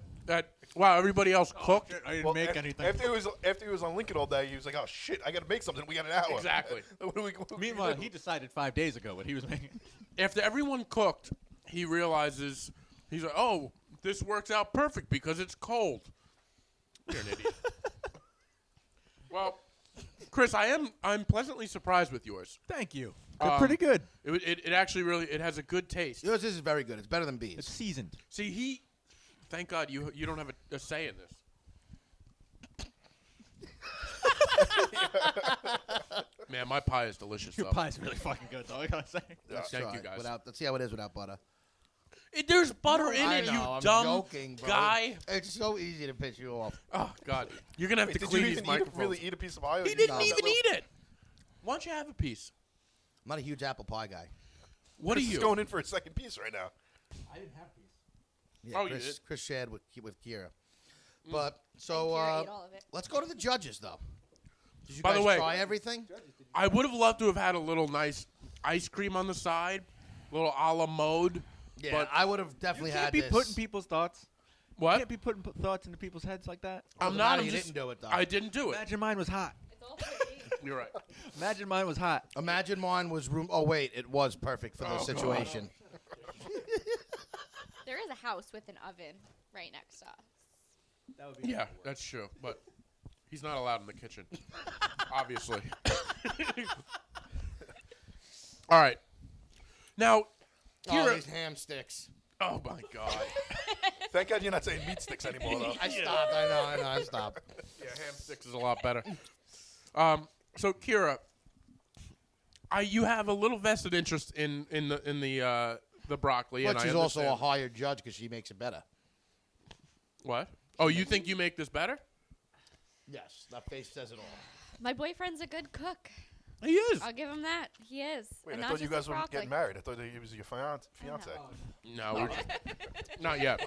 wow, everybody else cooked. I didn't make af- anything. After he was on Lincoln all day, he was like, "Oh shit, I got to make something. We got an hour." Exactly. what do what do we Meanwhile, do? he decided 5 days ago what he was making. After everyone cooked, he realizes, he's like, oh, this works out perfect because it's cold. You're an idiot. Well, Chris, I'm pleasantly surprised with yours. Thank you. They're Um, pretty good. It actually really, it has a good taste. Yours is very good. It's better than It's B's. seasoned. See, thank God you don't have a say in this. Man, my pie is delicious. Your though. pie's really fucking good, though. I gotta say. Let's Thank try you, it guys. let's see how it is without butter. There's butter in I it, know, you I'm dumb joking, bro. guy. It's so easy to piss you off. Oh God, you're gonna have Wait, to did you clean these even microphones. really eat a piece of pie? or He you didn't just- even eat it. Why don't you have a piece? I'm not a huge apple pie guy. What Chris are is you? going in for a second piece right now. I didn't have these. Yeah, Oh, you Chris, did? Chris shared with Kira. But so And Kira ate all of it. let's go to the judges though. Did you By guys the way- try everything? I would have loved to have had a little nice ice cream on the side, little a la mode. Yeah, But I would have definitely You can't had be this. putting people's thoughts. You what? can't be putting thoughts into people's heads like that. I'm Doesn't not. matter, I'm you just. didn't do it though. I didn't do it. Imagine mine was hot. It's all pretty. You're right. Imagine mine was hot. Imagine mine was room. Oh wait, it was perfect for the situation. There is a house with an oven right next to us. That would be Yeah, that's true. But he's not allowed in the kitchen, obviously. All right. Now, Oh, Kira. these ham sticks. Oh my God. Thank God you're not saying meat sticks anymore, though. I stopped. I know. I stopped. Yeah, ham sticks is a lot better. So Kira, you have a little vested interest in the broccoli, But and she's I also a understand. higher judge because she makes it better. What? Oh, you think you make this better? Yes, that face says it all. My boyfriend's a good cook. He is. I'll give him that. He is. Wait, and I not thought you just guys with were broccoli. getting married. I thought he was your fiance. No, we're not yet.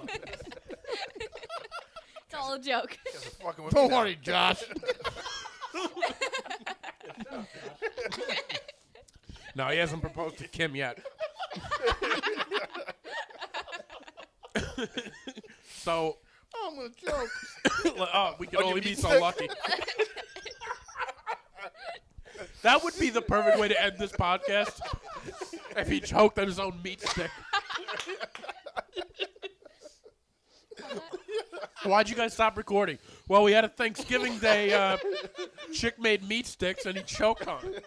It's all a joke. You guys are fucking with me Don't now. worry, Josh. No, he hasn't proposed to Kim yet. So, I'm gonna choke. we can On your only be meat so stick? lucky. That would be the perfect way to end this podcast. If he choked on his own meat stick. Why'd you guys stop recording? Well, we had a Thanksgiving Day chick made meat sticks and he choked on it.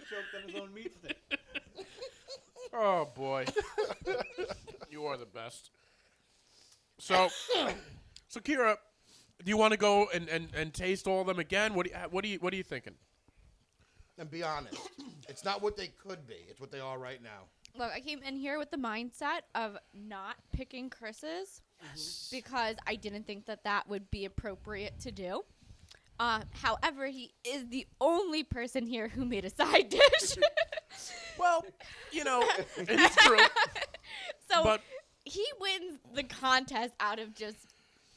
choked on his own meat stick. Oh boy, you are the best. So Kira, do you want to go and taste all of them again? What are you thinking? And be honest, it's not what they could be. It's what they are right now. Look, I came in here with the mindset of not picking Chris's because I didn't think that would be appropriate to do. However, he is the only person here who made a side dish. Well, you know, it's true. So But he wins the contest out of just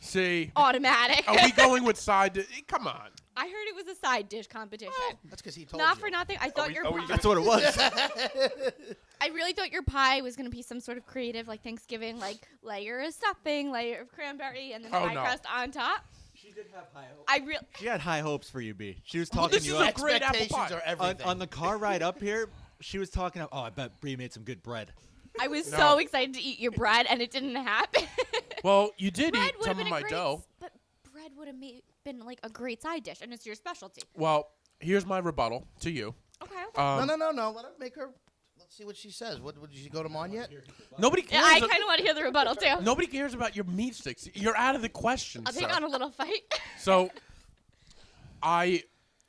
see, automatic. are we going with side? Come on. I heard it was a side dish competition. That's because he told Not you. for nothing. I thought your are we pie, That's what it was. I really thought your pie was gonna be some sort of creative, like Thanksgiving, like layer of stuffing, layer of cranberry, and then Oh, pie no. crust on top. She did have high hopes. I really. She had high hopes for you, B. She was Well, talking this you is a up. great apple Expectations pie. are everything. On the car ride up here, she was talking. Oh, I bet Bree made some good bread. I was No. so excited to eat your bread, and it didn't happen. Well, you did bread eat would have some been of a my great, dough. but bread would have been like a great side dish, and it's your specialty. Well, here's my rebuttal to you. Okay. no. Let her make her. Let's see what she says. What did she go to mine yet? Nobody cares. Yeah, I kind of want to hear the rebuttal too. Nobody cares about your meat sticks. You're out of the question, I'll sir. take on a little fight. So,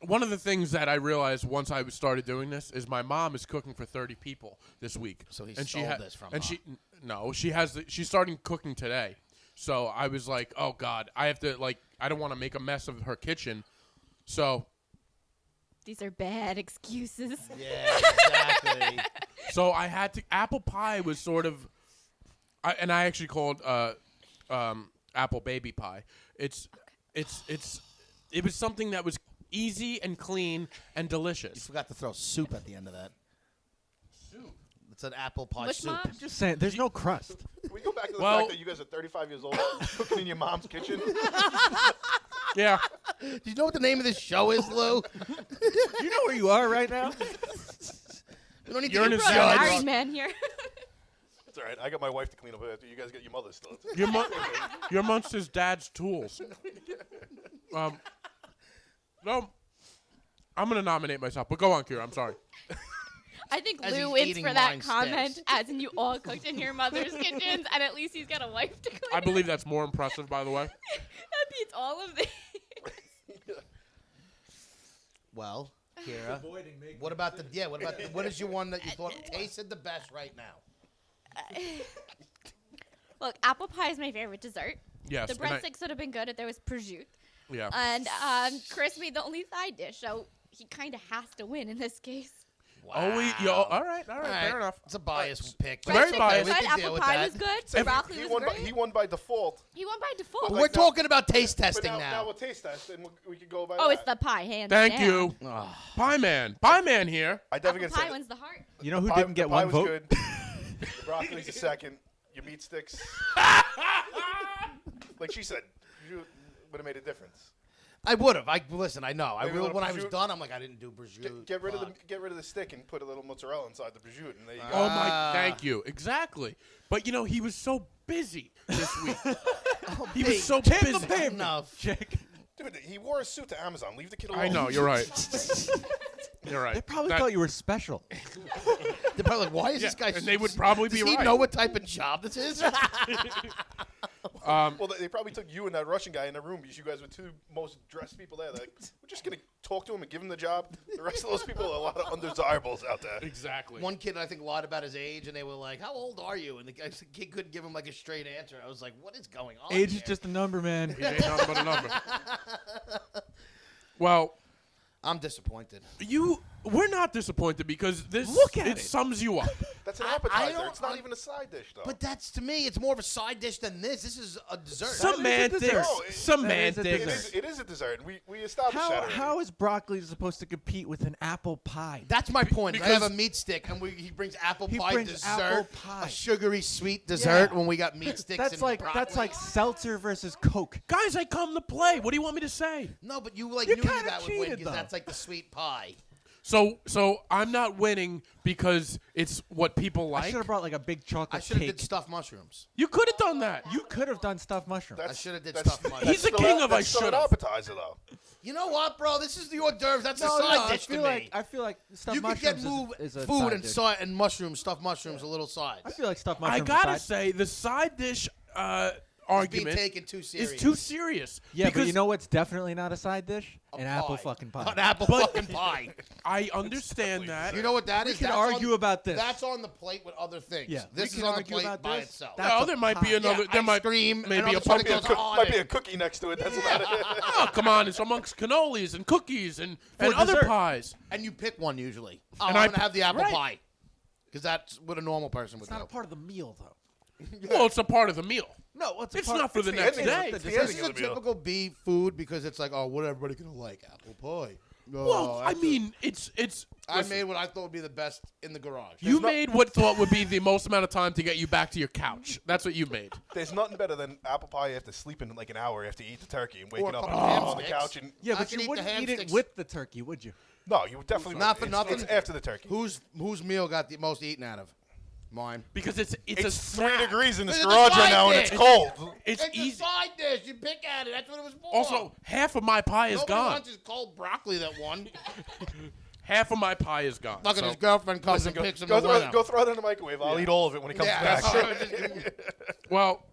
one of the things that I realized once I started doing this is my mom is cooking for 30 people this week. So he and stole she this from and her. she's starting cooking today. So I was like, oh God, I have to I don't want to make a mess of her kitchen. So These are bad excuses. Yeah, exactly. So I had to. Apple pie was sort of, I actually called apple baby pie. It was something that was easy and clean and You delicious. forgot to throw soup at the end of that. Soup. It's an apple pie Mush soup. mom? Just saying, there's no crust. Can we go back to the Well- fact that you guys are 35 years old cooking in your mom's kitchen? Yeah. Do you know what the name of this show is, Lou? You know where you are right now? We don't need You're to in get a Brought an judge. married man here. It's all right. I got my wife to clean up after you guys get your mother's stuff. You're amongst his dad's tools. No, I'm gonna nominate myself, but go on, Kira. I'm sorry. I think As Lou he's wins eating for that mine comment, sticks. as in you all cooked in your mother's kitchens, and at least he's got a wife to clean. I believe that's more impressive, by the way. That beats all of these. Well, Kira, what about what is your one that you thought tasted the best right now? Look, apple pie is my favorite dessert. Yes. The and I- breadsticks would have been good if there was prosciutto. yeah. And Chris made the only side dish, so he kind of has to win in this case. Oh, all right, fair enough. It's a biased pick. Very It's okay, biased. we But can deal apple with pie that. was good. Broccoli he was won. great. He won by default. He won by default. But we're talking about taste But testing now now. we'll taste test, and we can go by Oh, that. it's the pie, hands Thank down. you, Pie Man here. I definitely Apple gonna pie say wins the heart. You know who pie, didn't get the pie one was vote? good. The broccoli's the second. Your meat sticks. Like she said, you would have made a difference. I would have. Listen. I know. Maybe a little When I was prosciutto. done, I'm like, I didn't do prosciutto. Get rid of Fuck. the stick and put a little mozzarella inside the prosciutto, and there you go. Oh my, thank you. Exactly. But you know, he was so busy this week. He was so busy. Enough. Chick. Dude, he wore a suit to Amazon. Leave the kid alone. I know, you're right. You're right. They probably That- thought you were special. They're probably like, why is Yeah, this guy? and they would probably does be he right. know what type of job this is? Well, they probably took you and that Russian guy in the room because you guys were two most dressed people there. They're like, we're just gonna talk to him and give him the job. The rest of those people are a lot of undesirables out there. Exactly. One kid, I think, lied about his age, and they were like, "How old are you?" And the kid couldn't give him like a straight answer. I was like, "What is going on?" Age is here? just a number, man. It ain't nothing but a number. Well, I'm disappointed. we're not disappointed because this Look at it. sums you up. That's an I appetizer. don't- It's not even a side dish, though. But that's to me, it's more of a side dish than this. This is a dessert. Semantics. dessert. No, it- Semantics. it is a dessert. And we established that already. How is broccoli supposed to compete with an apple pie? That's my point. I because- have a meat stick, and he brings apple He pie brings dessert, apple pie. a sugary sweet dessert. Yeah. When we got meat sticks, That's and like broccoli. seltzer versus Coke. Guys, I come to play. What do you want me to say? No, but you You knew kinda that would win cheated, because though. that's like the sweet pie. So I'm not winning because it's what people I like. should have brought like a big I chocolate should have cake. did stuffed mushrooms. You could have done that. You could have done stuffed mushrooms. I should have did that's- stuffed He's mushrooms. the king of I That's still an should've. appetizer, though. You know what, bro? This is the hors d'oeuvres. That's No, a side no, dish to me. I feel like stuffed You could get mushrooms is a food side and dish. and mushrooms, stuffed mushrooms, a little side. I feel like stuffed I mushrooms. gotta is side. say the side dish It's being argument taken too serious. is too serious. Yeah, but because you know what's definitely not a side dish? An apple Pie. fucking pie. An apple fucking pie. I understand that. You know what that We is? can That's argue on, about this. That's on the plate with other things. Yeah, This we is can on the argue plate about by this. itself. That's Oh, a there might be pie. another. Yeah, there ice might cream, maybe and a all of a sudden pumpkin. it goes on Might be it. a cookie next to it. That's about it. Oh, come on! It's amongst cannolis and cookies and other dessert. pies. And you pick one usually. Oh, And I'm I- gonna have the apple right. pie. Because that's what a normal person would It's not do. a part of the meal, though. Well, it's a part of the meal. No, what's It's not for the next ending. day. It's the This ending is a of the meal. typical B food because it's like, oh, what everybody gonna like? Apple pie. Oh, Well, I that's a- mean, it's. I listen, made what I thought would be the best in the garage. You made what thought would be the most amount of time to get you back to your couch. That's what you made. There's nothing better than apple pie after sleeping like an hour after you eat the turkey and Or a waking up couple ham on the sticks. couch and Yeah, I but can eat you the wouldn't ham eat it sticks. with the turkey, would you? no, you would definitely Not for it's, nothing. It's after the turkey. Whose meal got the most eaten out of? Mine. Because it's a It's 3 snack. degrees in this It's a garage right side now and dish. it's cold. It's It's easy. a side dish. You pick at it. That's what it was for. Also, half of my pie is nobody gone. wants his cold broccoli that one. Half of my pie is gone. Look at so- his girlfriend comes Listen, and picks him go, the winner. go throw it in the microwave. I'll eat all of it when it comes Yeah, back. Well,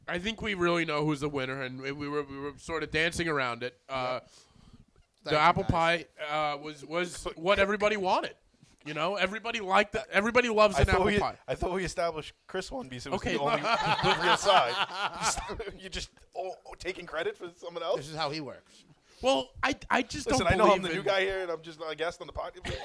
I think we really know who's the winner, and we were sort of dancing around it. Thank The you, apple guys. pie was what everybody wanted. You know, everybody liked it. Everybody loves an apple pie. I thought we established Chris won because it was Okay. the only real side. You're just taking credit for someone else. This is how he works. Well, I just Listen, don't I know believe I'm the in, new guy here, and I'm just a guest on the podcast.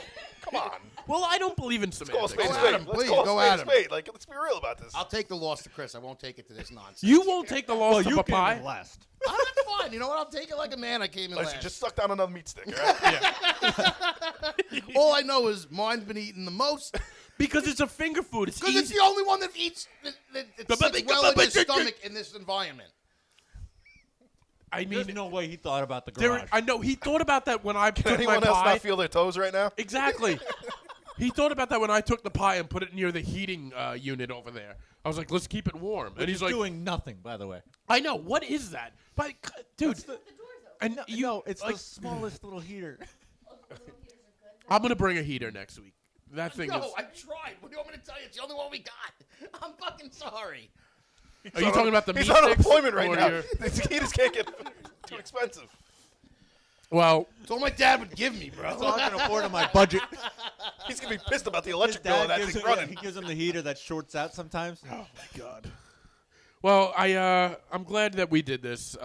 Come on, Well, I don't believe in let's call a semantics. spade a Go at spade. him, Let's please, call go a at spade him. a spade. Like, let's be real about this. I'll take the loss to Chris. I won't take it to this nonsense. You won't take the loss of a pie. last. I'm fine. You know what? I'll take it like a man. I came in Listen, last. just suck down another meat stick, all right? All I know is mine's been eaten the most Because it's a finger food. It's because it's easy. the only one that eats that sits well in your stomach in this environment. I There's mean, no way he thought about the there, garage. I know he thought about that when I Can took my anyone else pie. not feel their toes right now? Exactly. He thought about that when I took the pie and put it near the heating unit over there. I was like, let's keep it warm. And he's like, doing nothing, by the way. I know. What is that? But, dude, and you, No, it's like, the smallest little heater. I'm going to bring a heater next week. That thing No, is. I tried. What do you want me to tell you? It's the only one we got. I'm fucking sorry. Are you talking about the meat He's on sticks unemployment right or now. your- The heaters can't get too expensive. Well, It's all my dad would give me, bro. It's all I can afford on my budget. He's gonna be pissed about the His electric bill dad and that gives thing him, running. he gives him the heater that shorts out sometimes. oh my god. Well, I'm glad that we did this. So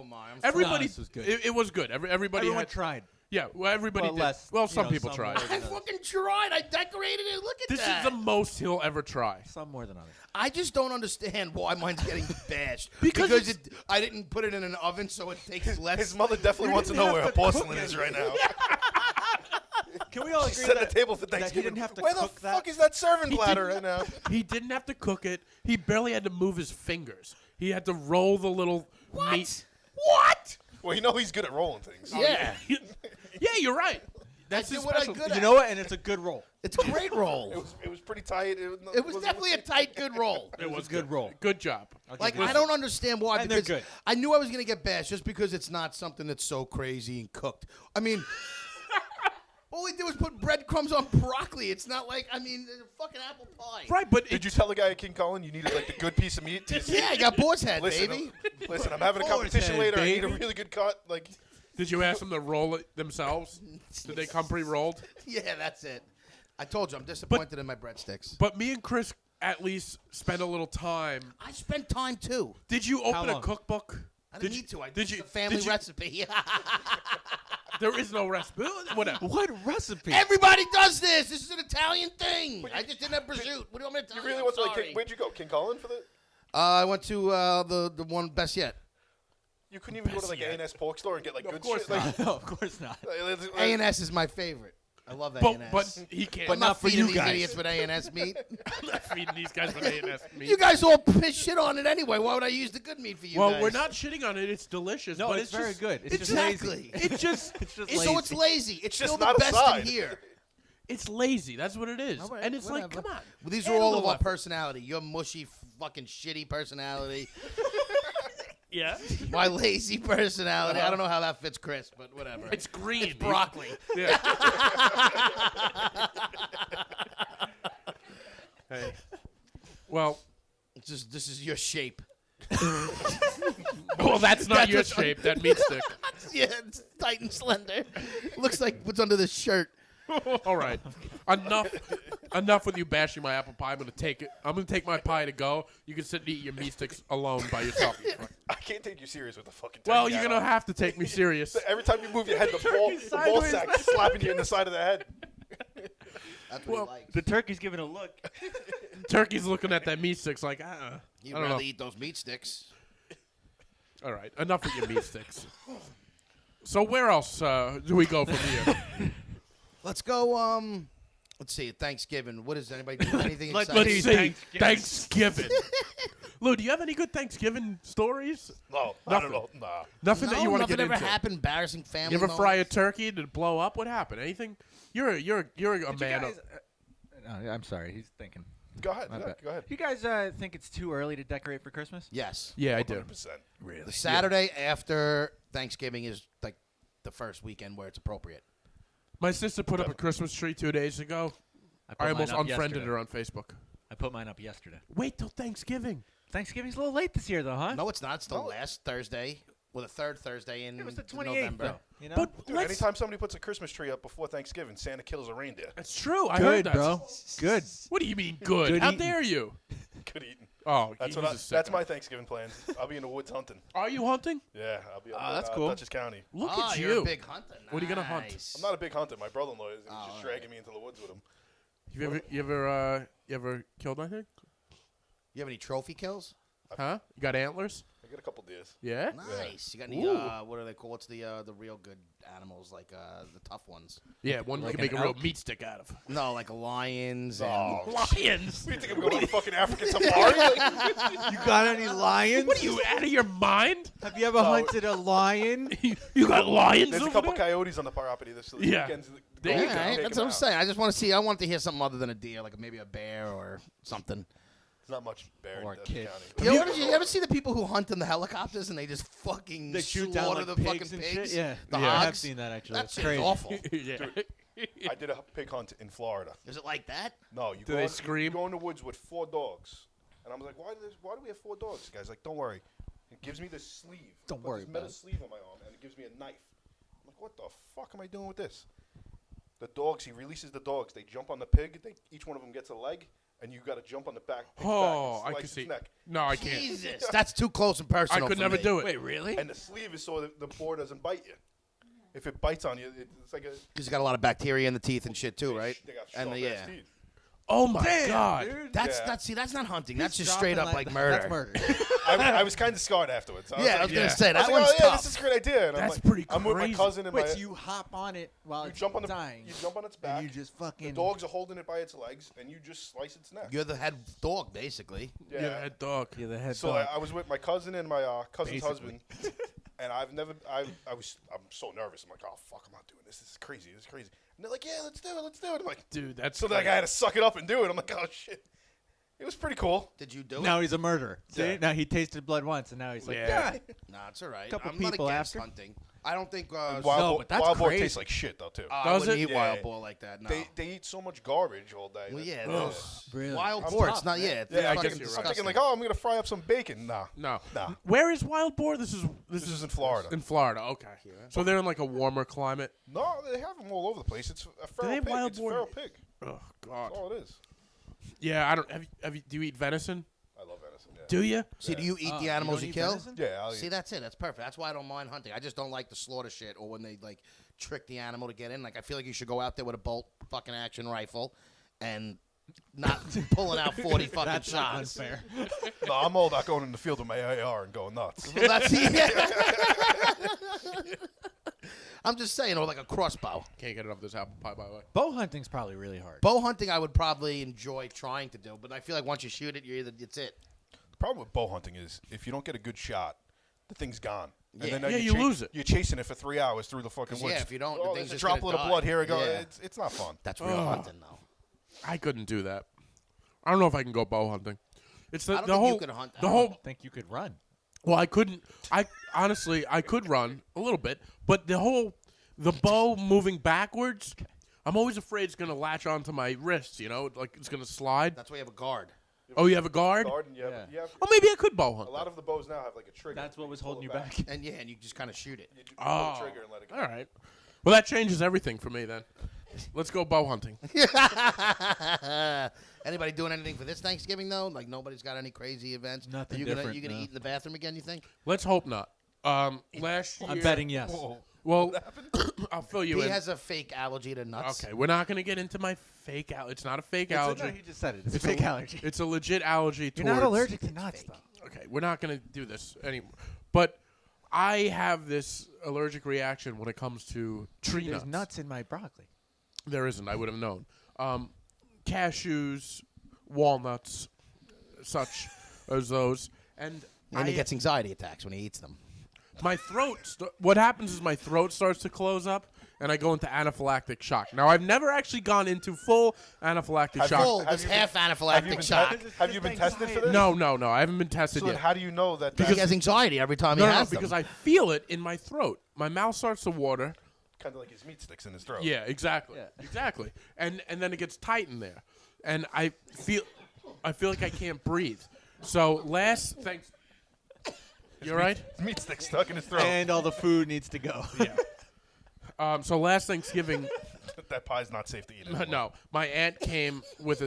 am I. I'm Everybody, this was good. It was good. Everybody Everyone had, tried. yeah. Well, everybody Well, did. less, Well, you some know, people some tried. more I fucking tried. I decorated it. Look at This that. is the most he'll ever try. Some more than others. I just don't understand why mine's getting bashed. Because it's- I didn't put it in an oven, so it takes less. His mother definitely wants to know where her porcelain is right now. Can we all She agree set the that, table for that he Thanksgiving. didn't have to Where the cook that? fuck is that serving He platter didn't- right now? He didn't have to cook it. He barely had to move his fingers. He had to roll the little meat. What? Well, you know he's good at rolling things. Yeah. Yeah, you're right. That's did his what I specialty. could You know what? And it's a good roll. It's a great roll. It was pretty tight. It was definitely a tight, good roll. It was a good roll. Good job. Like, I don't understand why. And they're because good. I knew I was going to get bashed just because it's not something that's so crazy and cooked. I mean, all we did was put breadcrumbs on broccoli. It's not like, I mean, it's a fucking apple pie. Right, but Did you tell the guy at King Cullen you needed like the good piece of meat? Yeah, I got boar's head, Listen, baby. listen, I'm having a Forward competition head, later. I need a baby. really good cut. Like, did you ask them to roll it themselves? Did they come pre-rolled? Yeah, that's it. I told you, I'm disappointed in my breadsticks. But me and Chris at least spent a little time. I spent time, too. Did you open a long? cookbook? I didn't Did need to. I did did you? a family did you- recipe. There is no recipe. Whatever. What recipe? Everybody does this. This is an Italian thing. I just didn't have prosciutto. What do you want me to tell you you? really I'm want to sorry. like? Where'd you go? King Cullen for the? I went to the one best yet. You couldn't even go to like yet. A&S pork store and get like Of good course shit. Like, no, of course not. A&S is my favorite. I love But, A&S. but he can't. I'm not for feeding you these guys. idiots with A&S meat. I'm not feeding these guys with A&S meat. You guys all piss shit on it anyway. Why would I use the good meat for you well, guys? we're not shitting on it. It's delicious. No, but it's very just, good. It's just Exactly. lazy. It's just. It's just So it's lazy. It's just still the not a best side. in here. It's lazy. That's what it is. All right, and it's like, whatever. come on. Well, these Add are a all of little our effort. personality. Your mushy, fucking shitty personality. Yeah. My lazy personality. I don't know how that fits Chris, but whatever. It's green. It's broccoli. Yeah. Hey. Well, It's just this is your shape. well, that's not That's your what's on- shape. That meat stick. Yeah, it's tight and slender. Looks like what's under this shirt. All right. Enough with you bashing my apple pie. I'm gonna take it. I'm gonna take my pie to go. You can sit and eat your meat sticks alone by yourself. you fuck. I can't take you serious with the fucking. Well, turkey you're hat gonna on. have to take me serious. Every time you move your head, the ball sideways. sack slapping you in the side of the head. That's what Well, he likes. The turkey's giving a look. Turkey's looking at that meat sticks like, He'd I don't rather know. eat those meat sticks. All right, enough of your meat sticks. So where else do we go from here? Let's go. Let's see. Thanksgiving. What is anybody do? Anything Let's exciting? Let's see. Thanksgiving. Lou, do you have any good Thanksgiving stories? No, I Nothing. don't know. Nah. Nothing that you want to nothing get ever into. happened. Embarrassing family. You ever fry a moments? turkey? Did it blow up? What happened? Anything? You're a man of. No, I'm sorry. He's thinking. Go ahead. My Yeah, bad. go ahead. You guys think it's too early to decorate for Christmas? Yes. Yeah, I do. 100%. Really? The Saturday after Thanksgiving is like the first weekend where it's appropriate. My sister put up a Christmas tree 2 days ago. I almost unfriended her on Facebook. I put mine up yesterday. Wait till Thanksgiving. Thanksgiving's a little late this year, though, huh? No, it's not. It's the No. last Thursday. Well, the third Thursday in It was the 28th, November. though. You know? But Dude, let's. anytime somebody puts a Christmas tree up before Thanksgiving, Santa kills a reindeer. It's true. I heard Good, that. bro. Good. What do you mean good? Good How eating. dare you? Good eating. Oh, That's he's what. a sicko. That's my Thanksgiving plans. I'll be in the woods hunting. Are you hunting? Yeah, I'll be. that's cool. Dutchess County. Look Ah, at you're you. a big hunter. What are you gonna hunt? Nice. I'm not a big hunter. My brother-in-law is. And he's Oh, just all dragging right. me into the woods with him. You ever killed anything? You have any trophy kills? Huh? You got antlers? I get a couple deers. Yeah. Nice. You got any? Ooh. What are they called? What's the real good animals like the tough ones? Yeah, one you Like can make an a real elk? meat stick out of. No, like lions Oh, and Lions. What do you think I'm going to fucking African safari? You got any lions? What are you out of your mind? Have you ever hunted a lion? You got lions There's a over couple there? coyotes on the property this Yeah. weekend. There you Yeah, go. right, Take that's them what I'm out. saying. I just want to see. I want to hear something other than a deer, like maybe a bear or something. There's not much bear Or in a Dutchess kid. County. You ever see the people who hunt in the helicopters and they just fucking They shoot down slaughter like the pigs fucking and pigs? shit. Yeah, The I have hogs? seen that actually. That It's shit's crazy. awful. yeah. I did a pig hunt in Florida. Is it like that? No, you Do go they in, scream? You go in the woods with 4 dogs, and I'm like, why do we have 4 dogs? The guy's like, don't worry. It gives me this sleeve. Don't Put worry this about metal it. sleeve on my arm, and it gives me a knife. I'm like, what the fuck am I doing with this? The dogs. He releases the dogs. They jump on the pig. Each one of them gets a leg, and you got to jump on the back. Pig's Oh, back and I slice can its see. neck. No, I can't. Jesus, that's too close and personal. I could for never me. do it. Wait, really? And the sleeve is so that the boar doesn't bite you. If it bites on you, it's like a. Because you got a lot of bacteria in the teeth and shit too, right? They got And sharp yeah, ass teeth. Oh my god. that's Yeah. that's not hunting. That's He's just straight dropping up like that- murder. That's murder. I was kind of scarred afterwards. Yeah, I was Yeah. gonna say I that was like, one's oh, yeah, tough. this is a great idea. And That's I'm like, pretty I'm with my crazy. cousin and Wait, my. so you hop on it while You it's jump on the. dying, You jump on its back. and you just fucking. The dogs are holding it by its legs, and you just slice its neck. You're the head dog, basically. Yeah. Yeah, that dog. You're the head So dog. I was with my cousin and my cousin's Basically. husband, and I'm so nervous. I'm like, oh fuck, I'm not doing this. This is crazy. And they're like, yeah, let's do it. I'm like, Dude, that's so like I had to suck it up and do it. I'm like, oh shit. It was pretty cool. Did you do it? Now he's a murderer. See? Yeah. Now he tasted blood once, and now he's like, Yeah. yeah. Nah, it's all right. Couple I'm not people against after. hunting. I don't think Wild, No, boar, but that's wild boar crazy. tastes like shit though too. I Does wouldn't it? eat Yeah. wild boar like that. No. They eat so much garbage all day. Well, yeah, Ugh. those Really? wild I'm boar. tough, It's not. man. Yeah, it's Yeah, I fucking guess you're right. I'm disgusting. thinking like, oh, I'm gonna fry up some bacon. Nah, No. nah. Where is wild boar? This is This is in Florida. in Florida. Okay. So they're in like a warmer climate. No, they have them all over the place. It's a feral they have pig. wild It's a boar? feral pig. Oh god. That's all it is. Yeah, I don't. Have you? Do you eat venison? I love venison. Yeah. Do you? See, do you eat the you animals don't you eat kill? venison? Yeah, I'll See, eat. that's it. That's perfect. That's why I don't mind hunting. I just don't like the slaughter shit or when they like trick the animal to get in. Like I feel like you should go out there with a bolt fucking action rifle and not pulling out 40 fucking That's not shots. unfair. No, I'm all about going in the field with my AR and going nuts. Well, that's I'm just saying, or like a crossbow. Can't get it off this apple pie, by the way. Bow hunting's probably really hard. Bow hunting, I would probably enjoy trying to do, but I feel like once you shoot it, it's it. The problem with bow hunting is if you don't get a good shot, the thing's gone. And Yeah. then Yeah, you're you lose it. You're chasing it for 3 hours through the fucking 'Cause, woods. yeah, if you don't, the oh, thing's there's a just drop gonna little die. blood. Here we go. Yeah. It's not fun. That's real Ugh. hunting, though. I couldn't do that. I don't know if I can go bow hunting. It's I the, don't the think you whole could hunt. the whole. Think you could run? Well, I couldn't. I honestly, I could run a little bit, but the bow moving backwards. I'm always afraid it's gonna latch onto my wrists. You know, like it's gonna slide. That's why you have a guard. Oh, you have a guard? Garden, you have, Yeah. you have, Oh, maybe I could bow hunt. a lot of the bows now have like a trigger. That's what was pull holding it you back. And yeah, and you just kind of shoot it. You pull Oh, the trigger and let it go. all right. Well, that changes everything for me then. Let's go bow hunting. Anybody doing anything for this Thanksgiving though? Like nobody's got any crazy events. Nothing Are you gonna different, you gonna no. eat in the bathroom again? You think? Let's hope not. Last year, I'm betting yes. Well, I'll fill you He in. has a fake allergy to nuts. Okay, we're not gonna get into my fake allergy. It's not a fake No, allergy. he just said it. It's a It's fake a- allergy. It's a legit allergy. You're not towards- allergic to nuts, though. Okay, we're not gonna do this anymore. But I have this allergic reaction when it comes to tree There's nuts. nuts in my broccoli. There isn't. I would have known. Cashews, walnuts, such as those, and And he I- gets anxiety attacks when he eats them. my throat. What happens is my throat starts to close up, and I go into anaphylactic shock. Now I've never actually gone into full anaphylactic shock. Full, have there's you been- half Have you anaphylactic been, shock. have you been tested for this? No, I haven't been tested So then yet. how do you know that? He That's has anxiety every time No, he no, has because them. I feel it in my throat. My mouth starts to water. kind of like his meat sticks in his throat. Yeah, exactly, exactly. And then it gets tight in there, and I feel like I can't breathe. So last thanks. You all right? His meat sticks stuck in his throat. And all the food needs to go. So last Thanksgiving, That pie's not safe to eat anymore. no, my aunt came with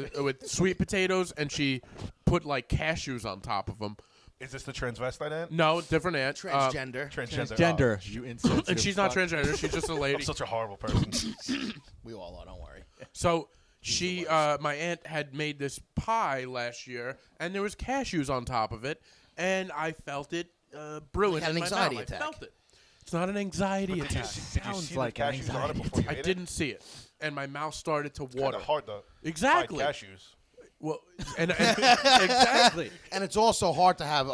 sweet potatoes, and she put like cashews on top of them. Is this the transvestite aunt? No, different aunt. Transgender. Transgender. Gender, you insensitive And she's not fuck. transgender. She's just a I'm lady. such a horrible person. We all are, don't worry. So she, my aunt had made this pie last year, and there was cashews on top of it, and I felt it brewing You had in an my anxiety mouth. attack. I felt it. It's not an anxiety Did you, attack. did you Sounds see like the an cashews on it anxiety before you I ate didn't see it, and my mouth started to It's water. kind of hard to Exactly. hide cashews. Well, and exactly. And it's also hard to have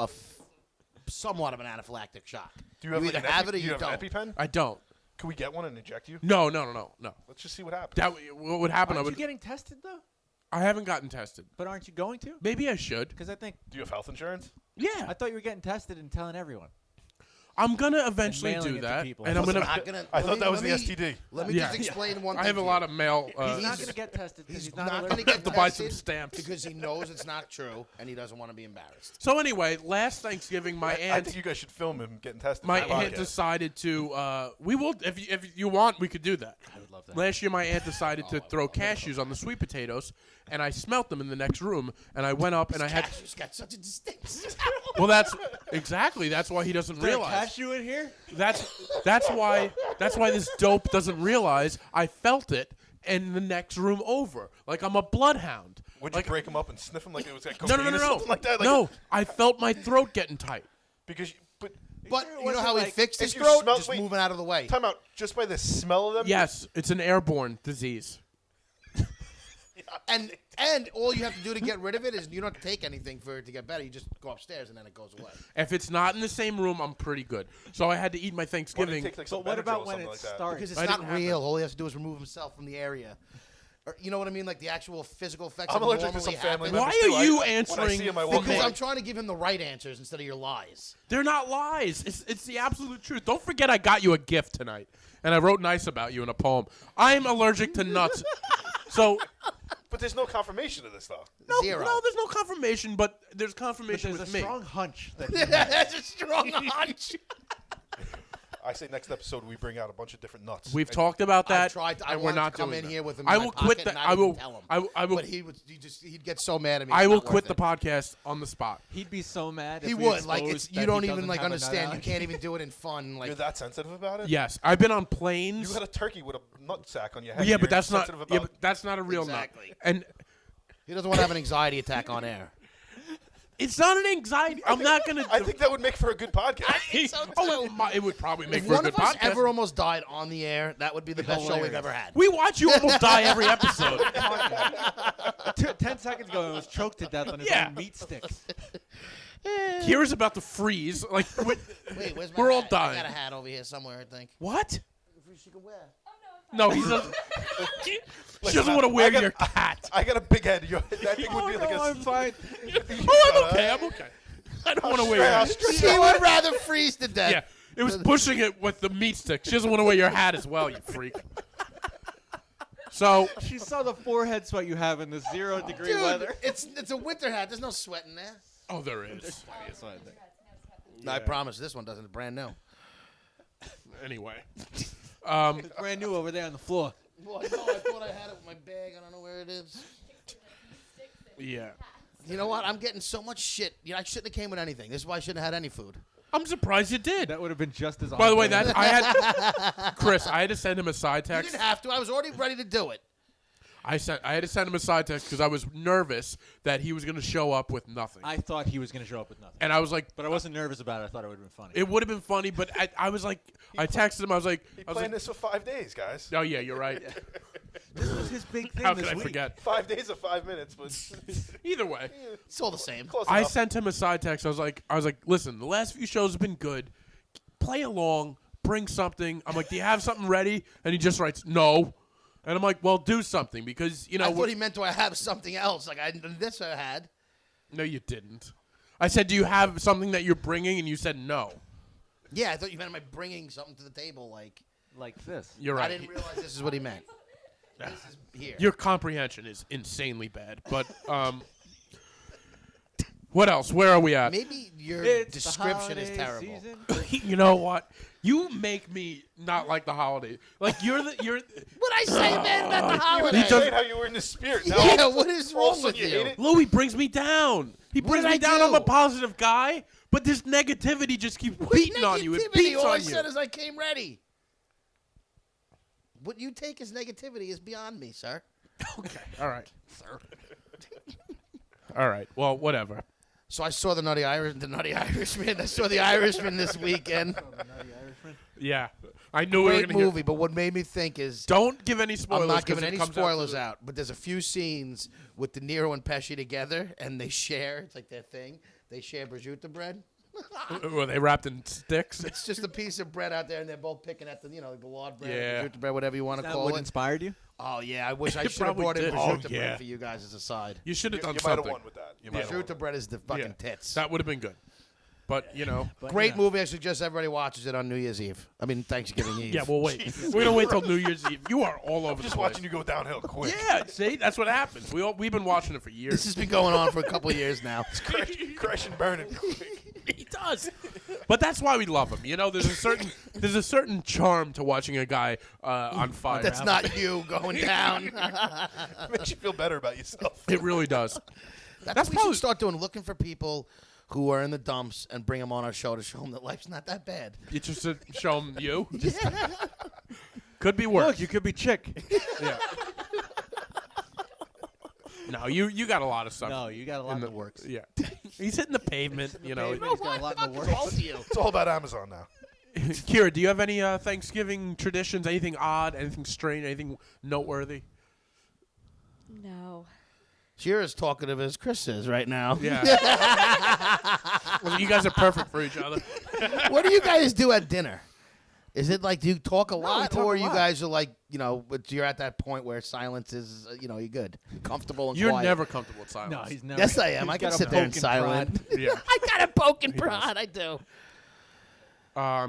somewhat of an anaphylactic shock. Do you have like either an have it or do you have an don't. EpiPen? I don't. Can we get one and inject you? No. Let's just see what happens. That what would happen? Aren't I you would. getting tested, though? I haven't gotten tested. But aren't you going to? Maybe I should. Because I think Do you have health insurance? Yeah, I thought you were getting tested and telling everyone. I'm gonna eventually mailing do it to that, people. and I'm Listen, gonna. not gonna- I let thought me- that was let the me- STD. Let me Yeah. just explain one thing. I have a to lot you. of mail. He's not He's- going to get tested because He's he's not not going to allergic. get To tested buy some stamps. because he knows it's not true and he doesn't want to be embarrassed. So anyway, last Thanksgiving, my I aunt, think you guys should film him getting tested. my for the aunt podcast. decided to. We will, if you want, we could do that. I would love that. Last year, my aunt decided to throw cashews on the sweet potatoes, and I smelt them in the next room. And I went up and I had. Cashew's got such a distinct smell. Well, that's why he doesn't realize. cashew in here? That's why this dope doesn't realize I felt it in the next room over. Like I'm a bloodhound. Would like, you break him up and sniff him like it was like No, cocaine no, no, or no, something like that? Like, no. I felt my throat getting tight. Because, but But sure it you know wasn't how he like- fixed if his you throat? smell- Just wait. moving out of the way. time out. Just by the smell of them. Yes, it's an airborne disease. And all you have to do to get rid of it is you don't have to take anything for it to get better. You just go upstairs and then it goes away. If it's not in the same room, I'm pretty good. So I had to eat my Why don't you Thanksgiving. take, like, some But what Benadryl about or when something it like that? starts? Because it's I not didn't have real. All he has to do is remove himself from the area. Or, you know what I mean? Like the actual physical effects. I'm that allergic to normally some family happen. members Why too. are you when I answering see him, I for walk me? Because away. I'm trying to give him the right answers instead of your lies. They're not lies. It's the absolute truth. Don't forget I got you a gift tonight, and I wrote nice about you in a poem. I'm allergic to nuts. So But there's no confirmation of this, though. Zero. no, there's no confirmation, but there's But confirmation there's a with me. strong hunch that That's a strong hunch. I say next episode we bring out a bunch of different nuts. We've And talked about that. I tried. I and we're wanted not to come doing in that. here with him. I in my will quit pocket that. and I not will. even tell him. I will. But he'd get so mad at me. I it's will not quit the worth it. podcast on the spot. he'd be so mad. He if we would like exposed it's that you he don't even doesn't like have a nut understand. You allergy. can't even do it in fun. Like You're that sensitive about it? Yes, I've been on planes. You had a turkey with a nut sack on your head. yeah, You're but that's not. sensitive Yeah, about but that's not a real Exactly. nut. And he doesn't want to have an anxiety attack on air. it's not an anxiety. I'm not gonna. I think that would make for a good podcast. It would probably make If for a one good of us podcast. ever almost died on the air, that would be the best show we've Hilarious. ever had. We watch you almost die every episode. 10 seconds ago, it was choked to death on his Yeah. own meat sticks. Kira's about to freeze. Like, Wait, where's my We're all hat? dying. I got a hat over here somewhere, I think. what? She can wear. No, he doesn't. She doesn't want to wear your hat. I got a big head. That thing would be like I'm a. fine. Oh, I'm okay. I'm okay. I don't want to wear your hat. She would rather freeze to death. Yeah, it was pushing it with the meat stick. She doesn't want to wear your hat as well, you freak. So, She saw the forehead sweat you have in the 0-degree Dude, weather. it's a winter hat. There's no sweat in there. oh, there is. No, I promise this one doesn't. It's brand new. Anyway, It's brand new over there on the floor. Well, no, I thought I had it with my bag. I don't know where it is. yeah. You know what? I'm getting so much shit. You know, I shouldn't have came with anything. This is why I shouldn't have had any food. I'm surprised you did. That would have been just as. By the way, on-brand. that I had Chris. I had to send him a side You text. didn't have to. I was already ready to do it. I had to send him a side text because I was nervous that he was going to show up with nothing. I thought he was going to show up with nothing, And I was like, but I wasn't nervous about it. I thought it would have been funny. it would have been funny, but I was like, I texted him. I was like, He planned this for 5 days, guys. oh yeah, you're right. This was his big thing How this could I week. forget? 5 days or 5 minutes, but Either way, It's all the same. close I enough. sent him a side text. I was like, listen, the last few shows have been good. Play along, bring something. I'm like, do you have something ready? And he just writes, no. And I'm like, well, do something because I thought he meant, do I have something else? Like, this I had. No, you didn't. I said, do you have something that you're bringing? And you said no. Yeah, I thought you meant, am I bringing something to the table? Like this. You're right. I didn't realize this is what he meant. This is here. Your comprehension is insanely bad. But what else? Where are we at? Maybe your It's the description is holiday terrible. season. You know what? You make me not like the holiday. Like you're. What I say, man, about the You holiday? were saying how you were in the spirit. Now Yeah, what is all of a wrong with sudden you? hate it? Louis brings me down. He brings did me I down. do? I'm a positive guy, but this negativity just keeps beating on you. It Negativity. beats All I on said you. is I came ready. What you take as negativity is beyond me, sir. Okay. All right. All right. Well, whatever. So I saw the Nutty Irishman. I saw the Irishman this weekend. Yeah. I knew we were Great gonna movie, but what made me think is Don't give any spoilers. I'm not 'cause giving it any comes out spoilers to- out, but there's a few scenes with De Niro and Pesci together, and they share. It's like their thing. They share prosciutto bread. Were they wrapped in sticks? It's just a piece of bread out there, and they're both picking at the, the lard bread, Yeah. prosciutto bread, whatever you want Is to that call what it. inspired you? Oh yeah, I wish I It should have probably brought in did. prosciutto Oh, yeah. bread for you guys as a side. You should have You done might have something. won with that. You might have won. Prosciutto bread is the fucking tits. That would have been good. But Great movie. I suggest everybody watches it on New Year's Eve. I mean Thanksgiving Eve. yeah. Well, wait. We're gonna wait till New Year's Eve. You are all over Just the place. watching you go downhill quick. Yeah. See, that's what happens. We've been watching it for This years. has been going on for a couple of years now. Crash and burning quick. He does. But that's why we love him. There's a certain charm to watching a guy on fire. That's not you going down. Makes you feel better about yourself. It really does. That's what we probably- should start doing. Looking for people who are in the dumps and bring them on our show to show them that life's not that bad. You just to show him you. Could be worse. Look, you could be chick. Yeah. No, you got a lot of stuff. No, you got a lot in the works. Yeah. He's hitting the pavement. He's got a lot in the works. It's all about Amazon now. Kira, do you have any Thanksgiving traditions? Anything odd? Anything strange? Anything noteworthy? No. You're as talkative as Chris is right now. Yeah. Well, you guys are perfect for each other. What do you guys do at dinner? Is it like, do you talk a lot, talk or a you lot. guys are like, you're at that point where silence is, you're good, comfortable and You're quiet? never comfortable with silence. No, he's never. Yes, I am. I he's can got a sit there in poke and silent. prod. Yeah. I got a poke and does. prod. I do.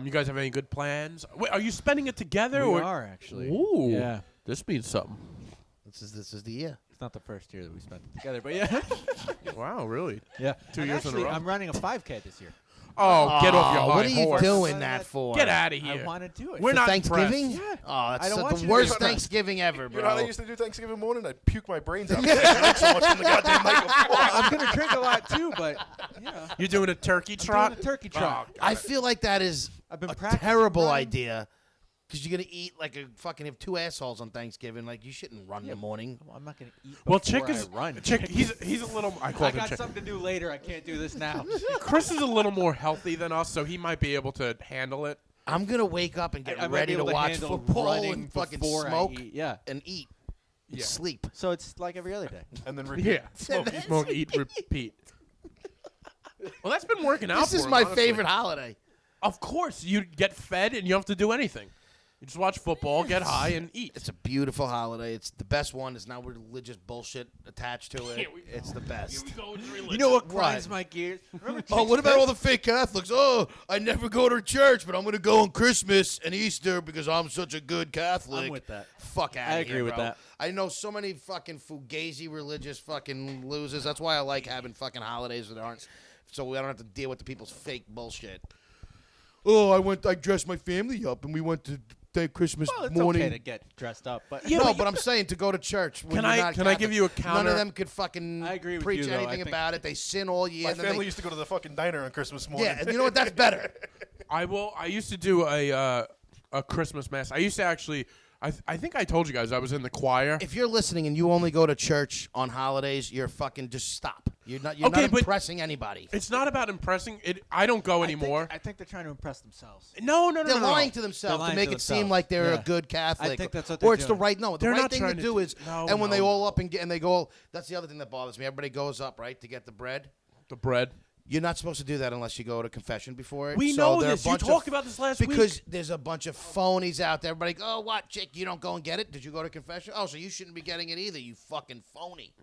You guys have any good plans? Wait, are you spending it together? We or? are actually. Ooh. Yeah. This means something. This is the year. It's not the first year that we spent it together, but yeah. Wow, really? Yeah. 2 And years in a actually, row? I'm running a 5K this year. Oh, get off your high What are you horse. doing that for? Get out of here. I want to do it. We're For not Thanksgiving? impressed. Oh, I that's don't want you the to worst be Thanksgiving ever, You know how bro. they used to do Thanksgiving morning? I'd puke my brains out. because I drank so much from the goddamn night before. I'm going to drink a lot too, but yeah. You're doing a turkey trot? doing a turkey trot. Oh, I feel like that is I've been a practicing terrible running. idea. Because you're going to eat like a fucking have two assholes on Thanksgiving. Like, you shouldn't run in the morning. Well, I'm not going to eat well, before Chick is I run. Chick. He's a little. I call I him got Chick. something to do later. I can't do this now. Chris is a little more healthy than us, so he might be able to handle it. I'm going to wake up and get I might ready be to able watch handle football running and fucking before I smoke eat. Yeah. and eat and Yeah. sleep. So it's like every other day. And then repeat. Yeah, smoke, eat, repeat. Well, that's been working out. This is for him, my honestly. favorite holiday. Of course, you get fed and you don't have to do anything. You just watch football, get high, and eat. It's a beautiful holiday. It's the best one. There's no religious bullshit attached to it. Here we go. It's the best. You know what Right. grinds my gears? Remember Oh, what about all the fake Catholics? Oh, I never go to church, but I'm going to go on Christmas and Easter because I'm such a good Catholic. I'm with that. Fuck out I of here, agree with bro. that. I know so many fucking fugazi religious fucking losers. That's why I like having fucking holidays that aren't, so we don't have to deal with the people's fake bullshit. Oh, I dressed my family up and we went to day, Christmas Well, it's morning. okay to get dressed up, but No, but I'm saying to go to church. When Can you're I- not can I give Catholic. you a None counter? of them could fucking I agree with preach you, though. I anything think- about it. They sin all year. My and then family they, used to go to the fucking diner on Christmas morning. yeah, and you know what? That's better. I used to do a Christmas mass. I used to actually. I think I told you guys I was in the choir. If you're listening and you only go to church on holidays, you're fucking just stop. You're not Okay, but- impressing anybody. It's not about impressing. I don't go anymore. I think they're trying to impress themselves. No. They're lying to themselves lying to make to it seem themselves. like they're a Yeah. good Catholic. I think that's what or they're it's the doing. right. No, the They're right not thing to trying to do do- is, no, and when they no, all no. up and they go, that's the other thing that bothers me. Everybody goes up right to get the bread. The bread. You're not supposed to do that unless you go to confession before it. We So know there are a this. You bunch of- talked about this last week. because there's a bunch of phonies out there. Everybody, oh, what, chick? You don't go and get it? Did you go to confession? Oh, so you shouldn't be getting it either, you fucking phony.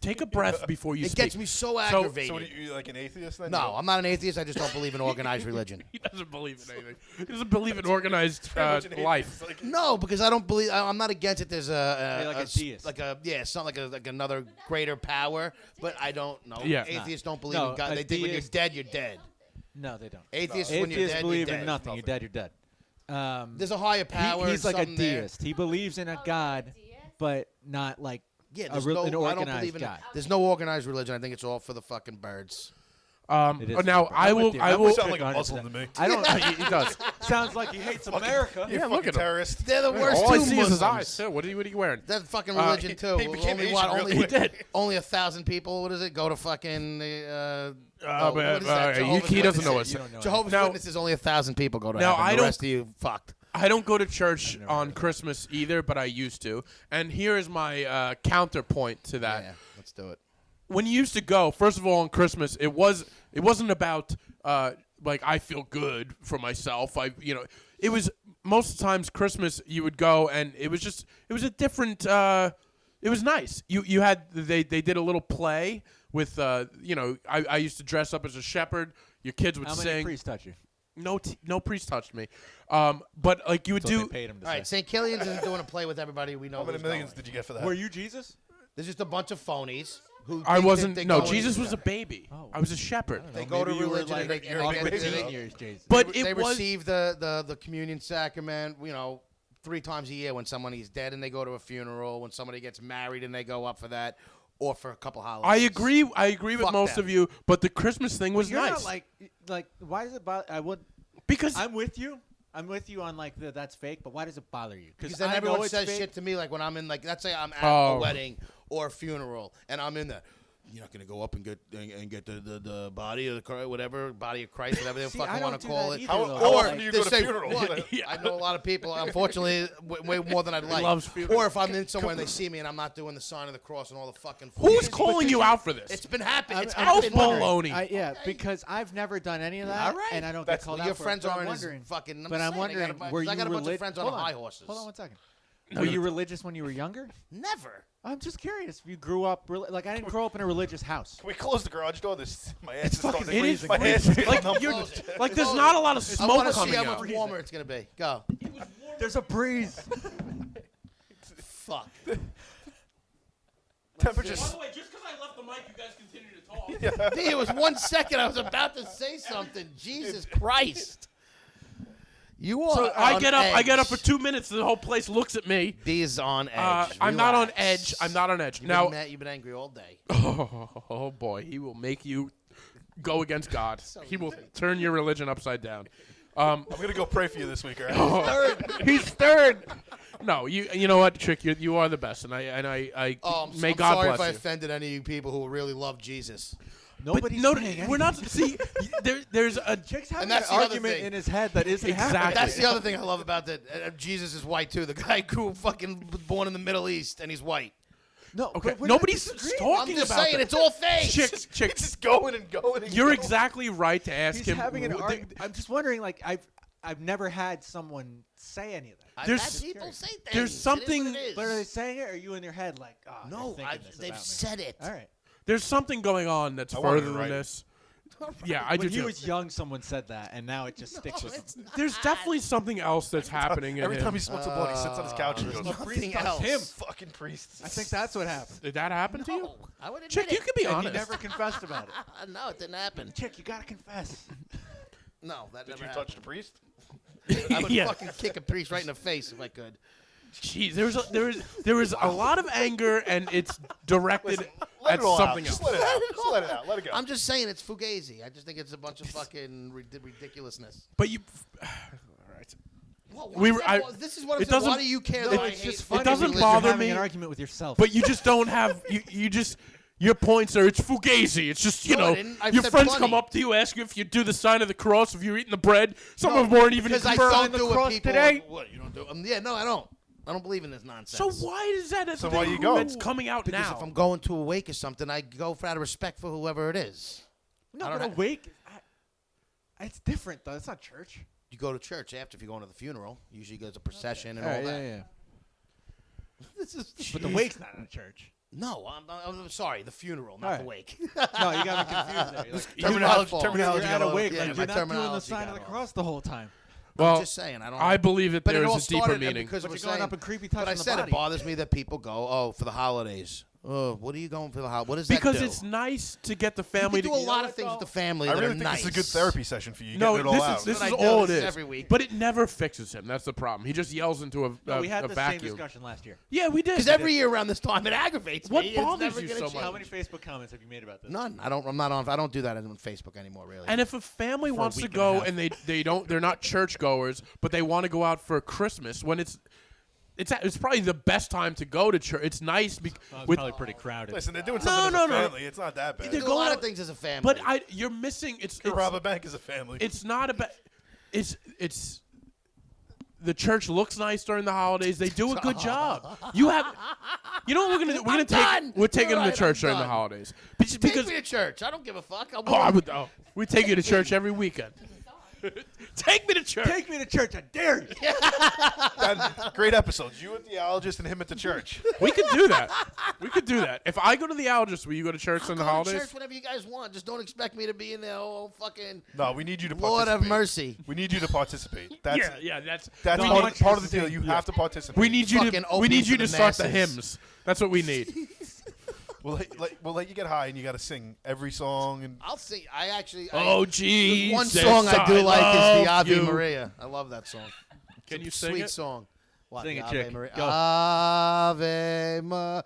Take a breath before you It speak. gets me so So aggravated. what are you like an atheist then? No, I'm not an atheist. I just don't believe in organized religion. He doesn't believe in anything. He doesn't believe in organized Pretty much an atheist. life. Like, No, because I don't believe. I'm not against it. There's You're like a deist. it's not like another greater power. But I don't know. Yeah. Atheists don't believe No, in God. a They think when you're deist- dead, you're dead. No, they don't. Atheists, when you're Atheists dead, believe you're in dead. nothing. You're dead. You're dead. There's a higher power. He's like a something there. deist. He believes in a god, but not like Yeah, a there's an no. I don't organized believe in. god. There's no organized religion. I think it's all for the fucking birds. It is Now different. I I'm with will. you. I I'm will. with sound you like a 100%. Muslim to me. I don't. he does. Sounds like he hates America. You Yeah, look fucking at him. terrorist. They're the worst All I two see is his Muslims. eyes. Too. What are you wearing? That's fucking religion too. he became only Asian what? really Only quick. He did. Only 1,000 people. What is it? Go to fucking. but, what is that? Jehovah's he doesn't know Witnesses. what. You don't know Jehovah's Now- Witnesses. Only 1,000 people go to Now, heaven. I The don't- rest of you fucked. I don't go to church on Christmas either, but I used to. And here is my counterpoint to that. Yeah, let's do it. When you used to go, first of all, on Christmas, it wasn't about like I feel good for myself. It was most of the times Christmas you would go and it was a different. It was nice. You had they did a little play with I used to dress up as a shepherd. Your kids would How many sing. priests touch you? No priest touched me. But like you would That's what do. they paid him to All right, say. St. Killian's isn't doing a play with everybody. We know. How many who's millions going. did you get for that? Were you Jesus? There's just a bunch of phonies who. I think wasn't. that No, they go Jesus and- was a baby. Oh. I was a shepherd. They go to Maybe you were religion and like- they, you're and like they, 15 they, years, Jesus. But they it was. receive the communion sacrament. 3 times a year when somebody's dead and they go to a funeral. When somebody gets married and they go up for that, or for a couple holidays. I agree. I agree with Fuck most them. of you. But the Christmas thing was You're nice not like why does it bother? because I'm with you. I'm with you on like that's fake, but why does it bother you? Because then I know everyone it's says fake. shit to me like when I'm in let's say I'm at Oh. a wedding or a funeral and I'm in there. You're not gonna go up and get the body of the Christ, whatever body of Christ, whatever they See, fucking I want don't to do call that it. either, How, though. how Or often do you they go to say, funerals? what? I know a lot of people, unfortunately, way more than I'd like. loves funerals. Or if I'm in somewhere and they see me and I'm not doing the sign of the cross and all the fucking. who's foolishness. calling you out for this? It's been happening. It's Oh, happened. baloney. Yeah, because I've never done any of that, All right. and I don't That's- get called Your out for friends it. But I'm aren't as wondering- fucking. But I'm wondering, were you I got a bunch relig- of friends on Hold high horses. Hold on one second. No, Were you- you religious when you were younger? Never. I'm just curious. If you grew up like I didn't grow up in a religious house. Can we close the garage door? My ass is fucking starting to freezing. My ass is Like, getting you're, numb. Close it. like there's Close not it. a lot of I smoke want to see coming how out. much warmer it's gonna be. Go. There's a breeze. Fuck. Temperatures. way, just because I left the mic, you guys continue to talk. D, it was 1 second. I was about to say something. Jesus Christ. You are. So I on get up. I get up edge. for 2 minutes. The whole place looks at me. D is on edge. I'm not on Relax. edge. I'm not on edge. You've Now, been mad, you've been angry all day. oh boy, he will make you go against God. He will turn your religion upside down. I'm gonna go pray for you this week, all right? He's third. No, you know what, Trick? You are the best, and I may I'm God sorry bless if I you. offended any of you people who really love Jesus. But Nobody's no, saying we're not. See, there's a. Chick's having And that's an the other argument thing. in his head that isn't Exactly. happening. That's the other thing I love about that. Jesus is white too. The guy who fucking was born in the Middle East and he's white. No, Okay, but we're not nobody's disagreeing. talking I'm just about saying that. it's all fake. Chick, It's chick, just going and going. And you're going. exactly right to ask He's him. having an wh- argument. I'm just wondering, like I've never had someone say any of that. I've There's- had people say things. there's It is something- what it is. But are they saying it, or are you in your head like, oh, No, they're thinking this they've about me? said it. All right. There's something going on that's I wanted further to than write it. this. Yeah, I do When he too. was young, someone said that, and now it just sticks with It's him. not. There's definitely something else that's happening in Every him. time he smokes a blunt, he sits on his couch and There's goes, nothing "Priest, else. him, fucking priest." I think that's what happened. Did that happen to you? No, I would admit Chick, it. you can be And honest. he never confessed about it. No, it didn't happen. Chick, you gotta confess. No, that Did never you happened. touch the priest? I would Yeah. fucking kick a priest right in the face if I could. Jeez, there was a lot of anger, and it's directed Let at it all something out. Just else. let it out. Just let it out. Let it go. I'm just saying it's fugazi. I just think it's a bunch of fucking ridiculousness. But you, all right. Well, We were- this is what I'm it saying. Why doesn't- do you care? No, that I it's hate just fucking funny. doesn't religion? bother You're having me. an argument with yourself. But you just don't have you just. Your points are it's fugazi. It's just, you No, I know, didn't. I your said friends funny. come up to you, ask you if you do the sign of the cross, if you're eating the bread. Some of them weren't even because I confirmed. don't do what cross people. today. What you don't do? Yeah, no, I don't. I don't believe in this nonsense. So why is that a So thing why you go? that's coming out Because now? if I'm going to a wake or something, I go for out of respect for whoever it is. no, I don't but have- awake. It's different though. It's not church. You go to church after if you're going to the funeral. Usually there's a procession and All all right, that. yeah. This is But the wake's not in a church. No, I'm sorry. The funeral, not All the right. wake. No, you got me confused there. You're like, Terminology. you're at a wake, Yeah, like my you're not doing the terminology sign of got the off. cross the whole time. well, I'm just saying. I don't. I believe that but there it all is a deeper started meaning. because But we're you're going saying, up and creepy touching But I the said body. it bothers me that people go, for the holidays. Oh, what are you going for the holidays? What does Because that do? it's nice to get the You family can to do a lot of things with the family I that really are think nice. this is a good therapy session for you. No, Getting it all out. this is That's what I all do. it This is is. every week. But it never fixes him. That's the problem. He just yells into a No, we had a the same vacuum. discussion last year. Yeah, we did. Because every year around this time it aggravates What me. bothers it's never you gonna so change. much? How many Facebook comments have you made about this? None. I don't. I'm not on. I don't do that on Facebook anymore. Really. And if a family For a wants to week and a go half. and they're not churchgoers, but they want to go out for Christmas when it's probably the best time to go to church. It's nice Well, it's with probably pretty crowded. Listen, they're doing No, something no, as a no. family. It's not that bad. you they're do a going lot out- of things as a family. but you're missing it's You rob a bank as a family. it's not about it's the church looks nice during the holidays. They do a good job. You know what we're gonna do? We're taking them to You're right, church I'm during the done. holidays Take because me to church. I don't give a fuck. we take you to church every weekend. Take me to church. Take me to church, I dare you. Great episodes. You a theologist and him at the church. We could do that. We could do that. If I go to the allergist, will you go to church I'll on the go to holidays? church whenever you guys want. Just don't expect me to be in the whole fucking No, we need you to Lord participate. have mercy. We need you to participate. That's yeah. That's that's No, I part, want you part to of the deal. sing. You have to participate. we need you Fucking to open to the start the masses. hymns. That's what we need. We'll let you get high and you got to sing every song and I'll sing. I actually. Oh, there's Jesus, one song I do like is the love Ave you. Maria. I love that song. Can It's a you sing sweet it? song. What, Sing the it, Ave chick. Maria? Go. Ave Maria.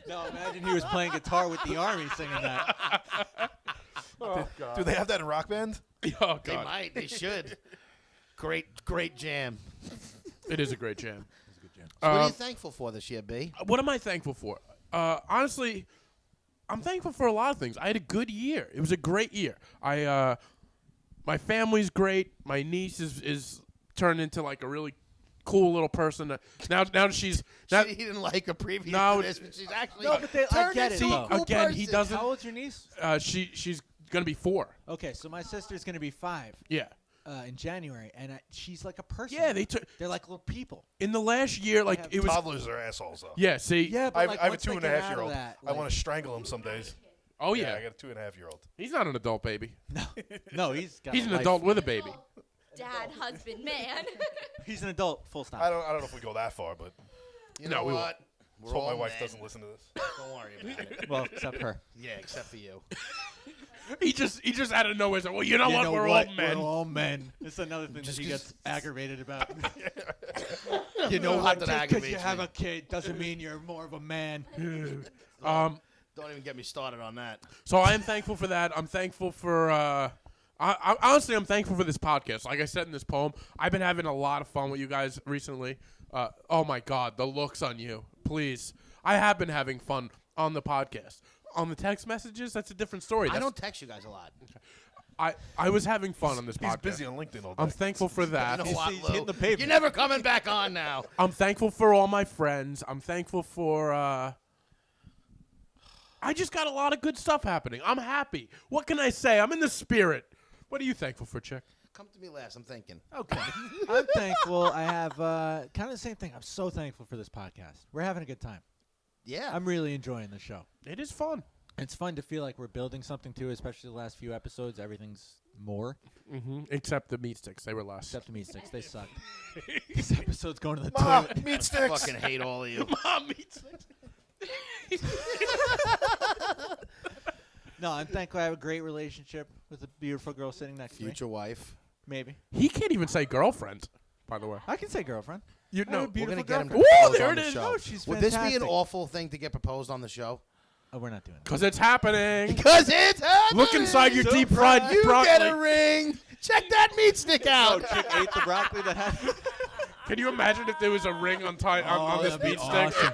No, imagine he was playing guitar with the army singing that. do they have that in Rock Band? Oh They God, might. They should. Great jam. it is a great jam. So what are you thankful for this year, B? What am I thankful for? Honestly, I'm thankful for a lot of things. I had a good year. It was a great year. My family's great. My niece is turned into like a really cool little person. Now she's not. He didn't like her previous No, to this, but she's actually No, but I turned get it, into a though. cool Again, he person. doesn't- How old's your niece? She's gonna be 4. Okay, so my sister's gonna be 5 Yeah. in January, and she's like a person. Yeah, they're like little people. in the last year, like have it was. Toddlers are assholes, though. Yeah. See. Yeah, but I like, have a once they 2.5 get out year of old. that, I want to strangle him some days. Oh yeah. I got a 2.5 year old. He's not an adult baby. No, he's got He's a an life. adult with a baby. Dad, husband, man. He's an adult. Full stop. I don't know if we go that far, but You No, know we won't. what? I We're hope my all wife men. doesn't listen to this. Don't worry about it. Well, except her. Yeah, except for you. He just out of nowhere said, "Well, you know what? We're all men." We're all men. It's another thing Just that he 'cause- gets aggravated about. You know what? That Just because aggravates you have me. a kid doesn't mean you're more of a man. Don't even get me started on that. So I am thankful for that. I'm thankful for. Honestly, I'm thankful for this podcast. Like I said in this poem, I've been having a lot of fun with you guys recently. Oh my God, the looks on you. Please, I have been having fun on the podcast. On the text messages, that's a different story. I That's- don't text you guys a lot. I was having fun on this He's podcast. busy on LinkedIn all day. I'm thankful for that. You know what, he's Lou? hitting the pavement. You're never coming back on now. I'm thankful for all my friends. I'm thankful for. I just got a lot of good stuff happening. I'm happy. What can I say? I'm in the spirit. What are you thankful for, Chick? Come to me last. I'm thinking. Okay. I'm thankful. I have kind of the same thing. I'm so thankful for this podcast. We're having a good time. Yeah. I'm really enjoying the show. It is fun. It's fun to feel like we're building something too, especially the last few episodes. Everything's more, Except the meat sticks. They were less. except the meat sticks. They suck. This episode's going to the Mom, toilet. meat sticks. fucking hate all of you. Mom, meat sticks. No, I'm thankful I have a great relationship with a beautiful girl sitting next to me. Future wife. Maybe. He can't even say girlfriend, by the way. I can say girlfriend. You I have a know, We're beautiful gonna get him to girlfriend. propose there on it the is. show. Oh, she's Would this be an fantastic. awful thing to get proposed on the show? Oh, we're not doing it. because it's happening. Because it's happening. Look inside your deep fried You broccoli. get a ring. Check that meat stick Oh, out. chick ate the broccoli that had. Can you imagine if there was a ring on this that'd be meat stick? awesome.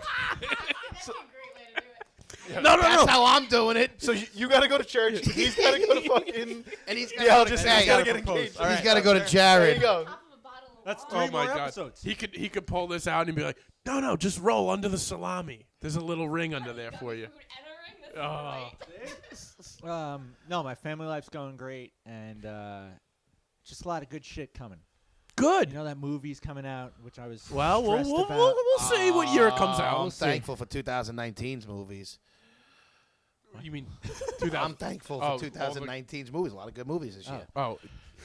No, no, That's no. how I'm doing it. So you got to go to church. He's got to go to fucking. And he's Yeah, I'll just say he's got to hey, get engaged. All he's right. got to go to There you Jared. go. That's Oh three my more god. episodes. He could pull this out and be like, no, just roll under the salami. There's a little ring under there for you. Oh. No, my family life's going great, and just a lot of good shit coming. Good. You know that movie's coming out, which I was Well, stressed about. we'll see what year it comes out. I'm thankful for 2019's movies. You mean I'm 2000? thankful Oh, for 2019's movies. A lot of good movies this year. Oh,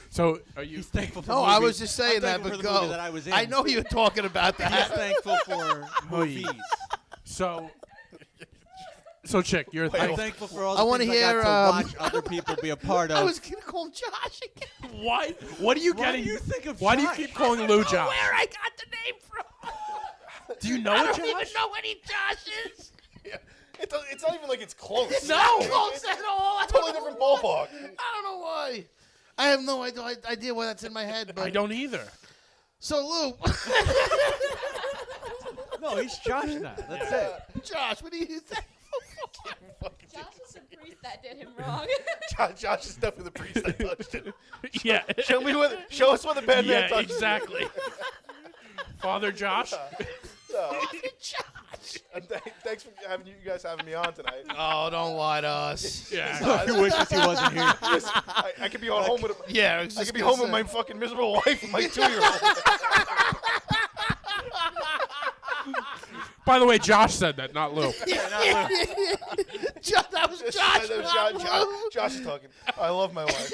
so are you? He's thankful for No, movies. I was just saying I'm that, thankful but for the movie go. that I was in. I know you were talking about He's that. thankful for movies. So, chick, you're I'm thankful. thankful for all I the wanna things hear, I got to watch other people be a part of. I was going to call him Josh again. Why? What are you Why getting? do you think of Why do you Josh? keep calling Lou Josh? Where I got the name from. Do you know I it, don't Josh? even know any Joshes. Yeah. It's not even like it's close. It's not close at all. I don't Totally know different why. ballpark. I don't know why. I have no idea why that's in my head. But I don't either. So Lou, No, he's Josh now. That's it. Josh, what do you think? Josh was the priest that did him wrong. Josh is definitely the priest that touched it. Yeah. Show us where the bad man Yeah, touched exactly. Father Josh. it. And thanks for you guys having me on tonight. Oh, don't lie to us. Yeah. He wishes he wasn't here. Listen, I could be on home with Yeah, I could be home with my fucking miserable wife and my 2-year-old. By the way, Josh said that, not Lou. That was Josh. Josh is talking. I love my wife.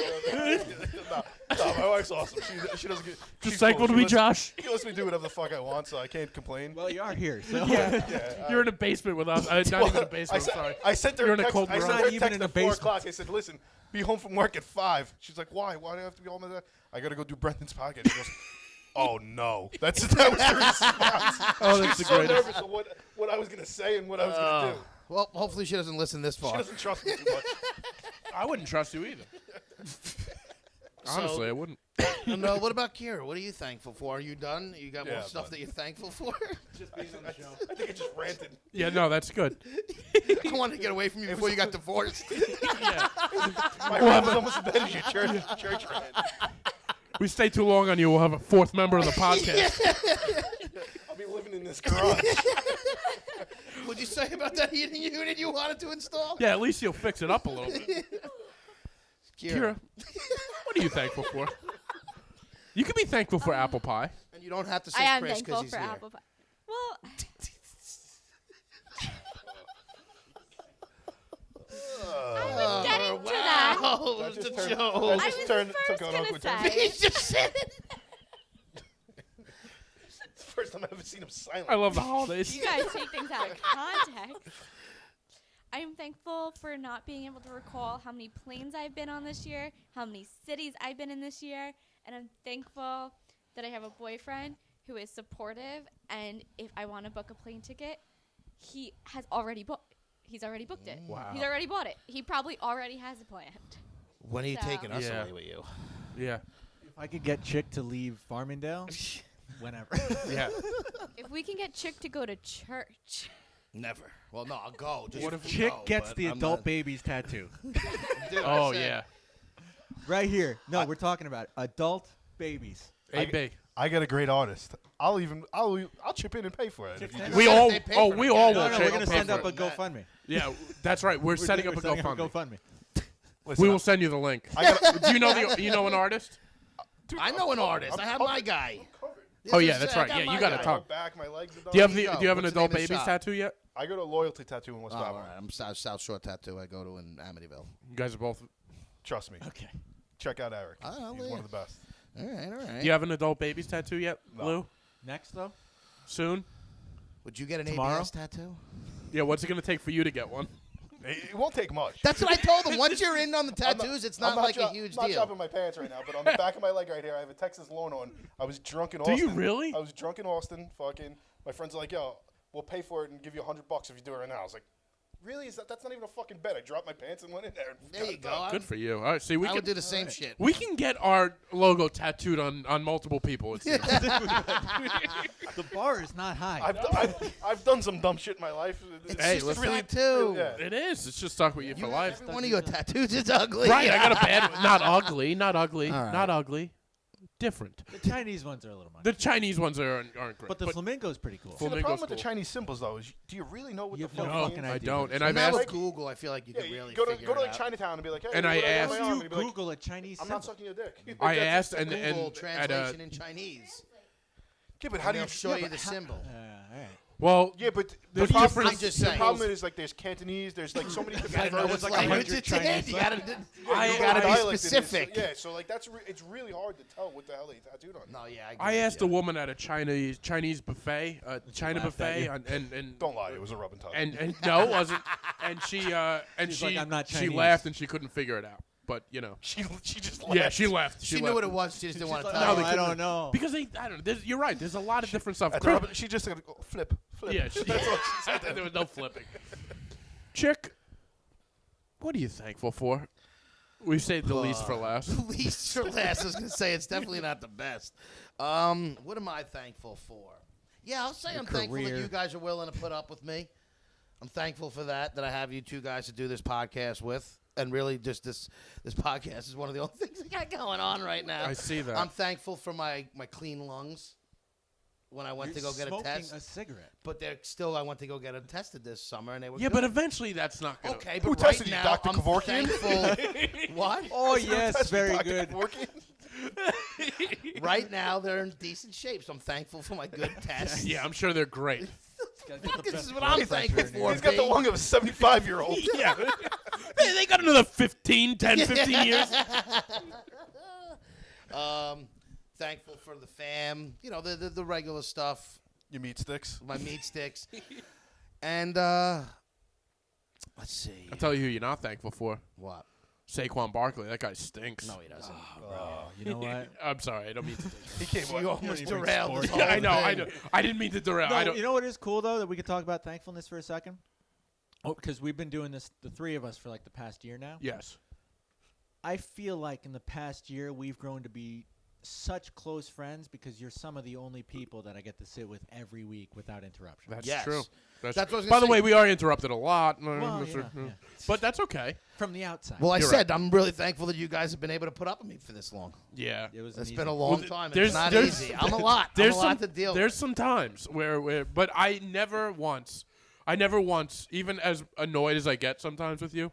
no, my wife's awesome. She doesn't get. Just she's thankful cool. to be She lets- Josh. She lets me do whatever the fuck I want, so I can't complain. Well, you are here, so. Yeah, You're in a basement with us. Not even a basement. I'm sorry. I sent her You're a in a text. cold I sent garage. her a Not even text in a at 4 basement. o'clock. I said, "Listen, be home from work at 5." She's like, "Why? Why do I have to be home at that?" I gotta go do Brendan's podcast. She goes, "Oh no!" That was the response. Oh, that's the She's so greatest. nervous of what I was gonna say and what I was gonna do. Well, hopefully she doesn't listen this She far. doesn't trust me too much. I wouldn't trust you either. Honestly, I wouldn't. No, what about Kira? What are you thankful for? Are you done? You got more Yeah, stuff but- that you're thankful for? I think I just ranted. Yeah, no, that's good. I wanted to get away from you before you got divorced. My rant was almost as bad as your church rant. We stay too long on you, we'll have a fourth member of the podcast. I'll be living in this garage. What'd you say about that heating unit you wanted to install? Yeah, at least you'll fix it up a little bit. Kira, what are you thankful for? You can be thankful for apple pie. And you don't have to I say am Chris thankful because he's for here. apple pie. Well, I was getting to that. Oh, That it was just the turned- joke. that I just was turned- first took on gonna awkward turn. say. He's just sitting. It's the first time I've ever seen him silent. I love the holidays. You guys take things out of context. I am thankful for not being able to recall how many planes I've been on this year, how many cities I've been in this year, and I'm thankful that I have a boyfriend who is supportive, and if I want to book a plane ticket, he has already booked. He's already booked it. Wow. He's already bought it. He probably already has it planned. When are you So- taking us Yeah. away with you? Yeah, If I could get Chick to leave Farmingdale, whenever. yeah. If we can get Chick to go to church. Never. Well, no, I'll go. Just What if for Chick go, gets but the I'm adult not- babies tattoo? Dude, Oh, I said- yeah. Right here. No, we're talking about adult babies. AB. I got a great artist. I'll chip in and pay for it. Chip If you in. do. We Yeah, all, they pay oh, for we it. all No, will. No, Chick, we're Chick, going to pay send for up it. a GoFundMe. Yeah, that's right. We're setting up a setting GoFundMe. Listen, We will send you the link. Do you know an artist? dude, I know an artist. I have my guy. Oh, This yeah, is, that's I right. Yeah, my you got a guy. tongue. my back, my legs. Do you have There you do you have an go. What's the adult name of the babies shop? tattoo yet? I go to Loyalty Tattoo in West Oh, all Babylon. right. I'm South Shore Tattoo. I go to in Amityville. You guys are both. Trust me. Okay. Check out Eric. Oh, He's yeah. one of the best. All right, all right. Do you have an adult babies tattoo yet, No. Lou? Next, though? Soon? Would you get an Tomorrow? ABS tattoo? Yeah. What's it gonna take for you to get one? It won't take much. That's what I told him. Once you're in on the I'm tattoos, it's I'm not like a jo- huge I'm deal. not dropping my pants right now, but on the back of my leg right here, I have a Texas loan on. I was drunk in Do Austin. you really? I was drunk in Austin. Fucking, my friends are like, yo, we'll pay for it and give you $100 if you do it right now. I was like, really? That's not even a fucking bet. I dropped my pants and went in there. And There got you it go. done. Good for you. All right, see, we I would can do the same shit. we can get our logo tattooed on multiple people. It seems. The bar is not high. I've done some dumb shit in my life. It's Hey, just listen. really, Tattoo. yeah. It is. It's just stuck with you for life. Every one of your tattoos is ugly. Right, I got a bad one. Not ugly, not ugly, All right. not ugly. Different. The Chinese ones are a little much. The Chinese ones aren't great. But the flamingo's pretty cool. See, the Flamingo's problem with the cool. Chinese symbols, though, is do you really know what You the have fuck no it fucking means? I idea. don't, and I've Now asked. with Google, I feel like you Yeah, can you really go to figure go to it like out. Chinatown and be like, hey, And you I wanna go to asked- my If arm? you And he'd be like, Google a Chinese I'm symbol. not sucking your dick. I That's- asked, and Google at translation in Chinese. Yeah, but how And do they'll you show yeah, you but the how- symbol. All right. well, Yeah, but There's the problem, different I'm just the saying. problem is like there's Cantonese, there's like so many different I know versions. it's like like 100 it's in. Chinese You gotta, I- you gotta what be dialect it is. specific. Yeah, so like it's really hard to tell what the hell they tattooed on. No, yeah. I agree with asked you. a woman at a Chinese buffet, China laughed at buffet, you? and Don't lie, it was a rub and tug. and no, it wasn't. And she She's like, "I'm not she Chinese." laughed and she couldn't figure it out. But you know, she just left. yeah, she left. She left. knew what it was. She just didn't want to Like, tell No, you. they I don't couldn't- know. because I don't know. You're right. There's a lot of different stuff. At the rub, she just said, flip. Yeah, there was no flipping. Chick, what are you thankful for? We saved the least for last. Least for last. I was gonna say it's definitely not the best. What am I thankful for? Yeah, I'll say I'm thankful that career. you guys are willing to put up with me. I'm thankful for that I have you two guys to do this podcast with. And really, just this podcast is one of the only things I got going on right now. I see that. I'm thankful for my clean lungs when I went You're to go get a smoking test. a cigarette. But they're still, I went to go get them tested this summer, and they were Yeah, good. but eventually that's not gonna. Okay, Who but right tested you, now, Dr. I'm Kevorkian? thankful. What? Oh, Who yes, tested very Dr. good. Kevorkian? Right now, they're in decent shape, so I'm thankful for my good tests. Yeah, I'm sure they're great. Fuck, this is what I'm thankful for. He's got the B. lung of a 75-year-old. Yeah. They got another 15 years. Thankful for the fam. You know, the regular stuff. You meat sticks. My meat sticks. And, let's see. I'll tell you who you're not thankful for. What? Saquon Barkley. That guy stinks. No, he doesn't. You know what? I'm sorry. I don't mean to. He came You almost derailed this whole Yeah, I know. thing. I didn't mean to derail. I No, don't. you know what is cool though that we could talk about thankfulness for a second. Oh, because we've been doing this, the three of us, for like the past year now. Yes. I feel like in the past year we've grown to be such close friends because you're some of the only people that I get to sit with every week without interruption. That's Yes. true. That's What I was By gonna the say. way, we are interrupted a lot. Well, you know, yeah. But that's okay. From the outside. Well, I You're said I'm really thankful that you guys have been able to put up with me for this long. Yeah. it was It's an been a easy- long Well, time. and there's- It's not there's- easy. I'm a lot. There's I'm a lot some to deal There's with. some times where but I never once, even as annoyed as I get sometimes with you,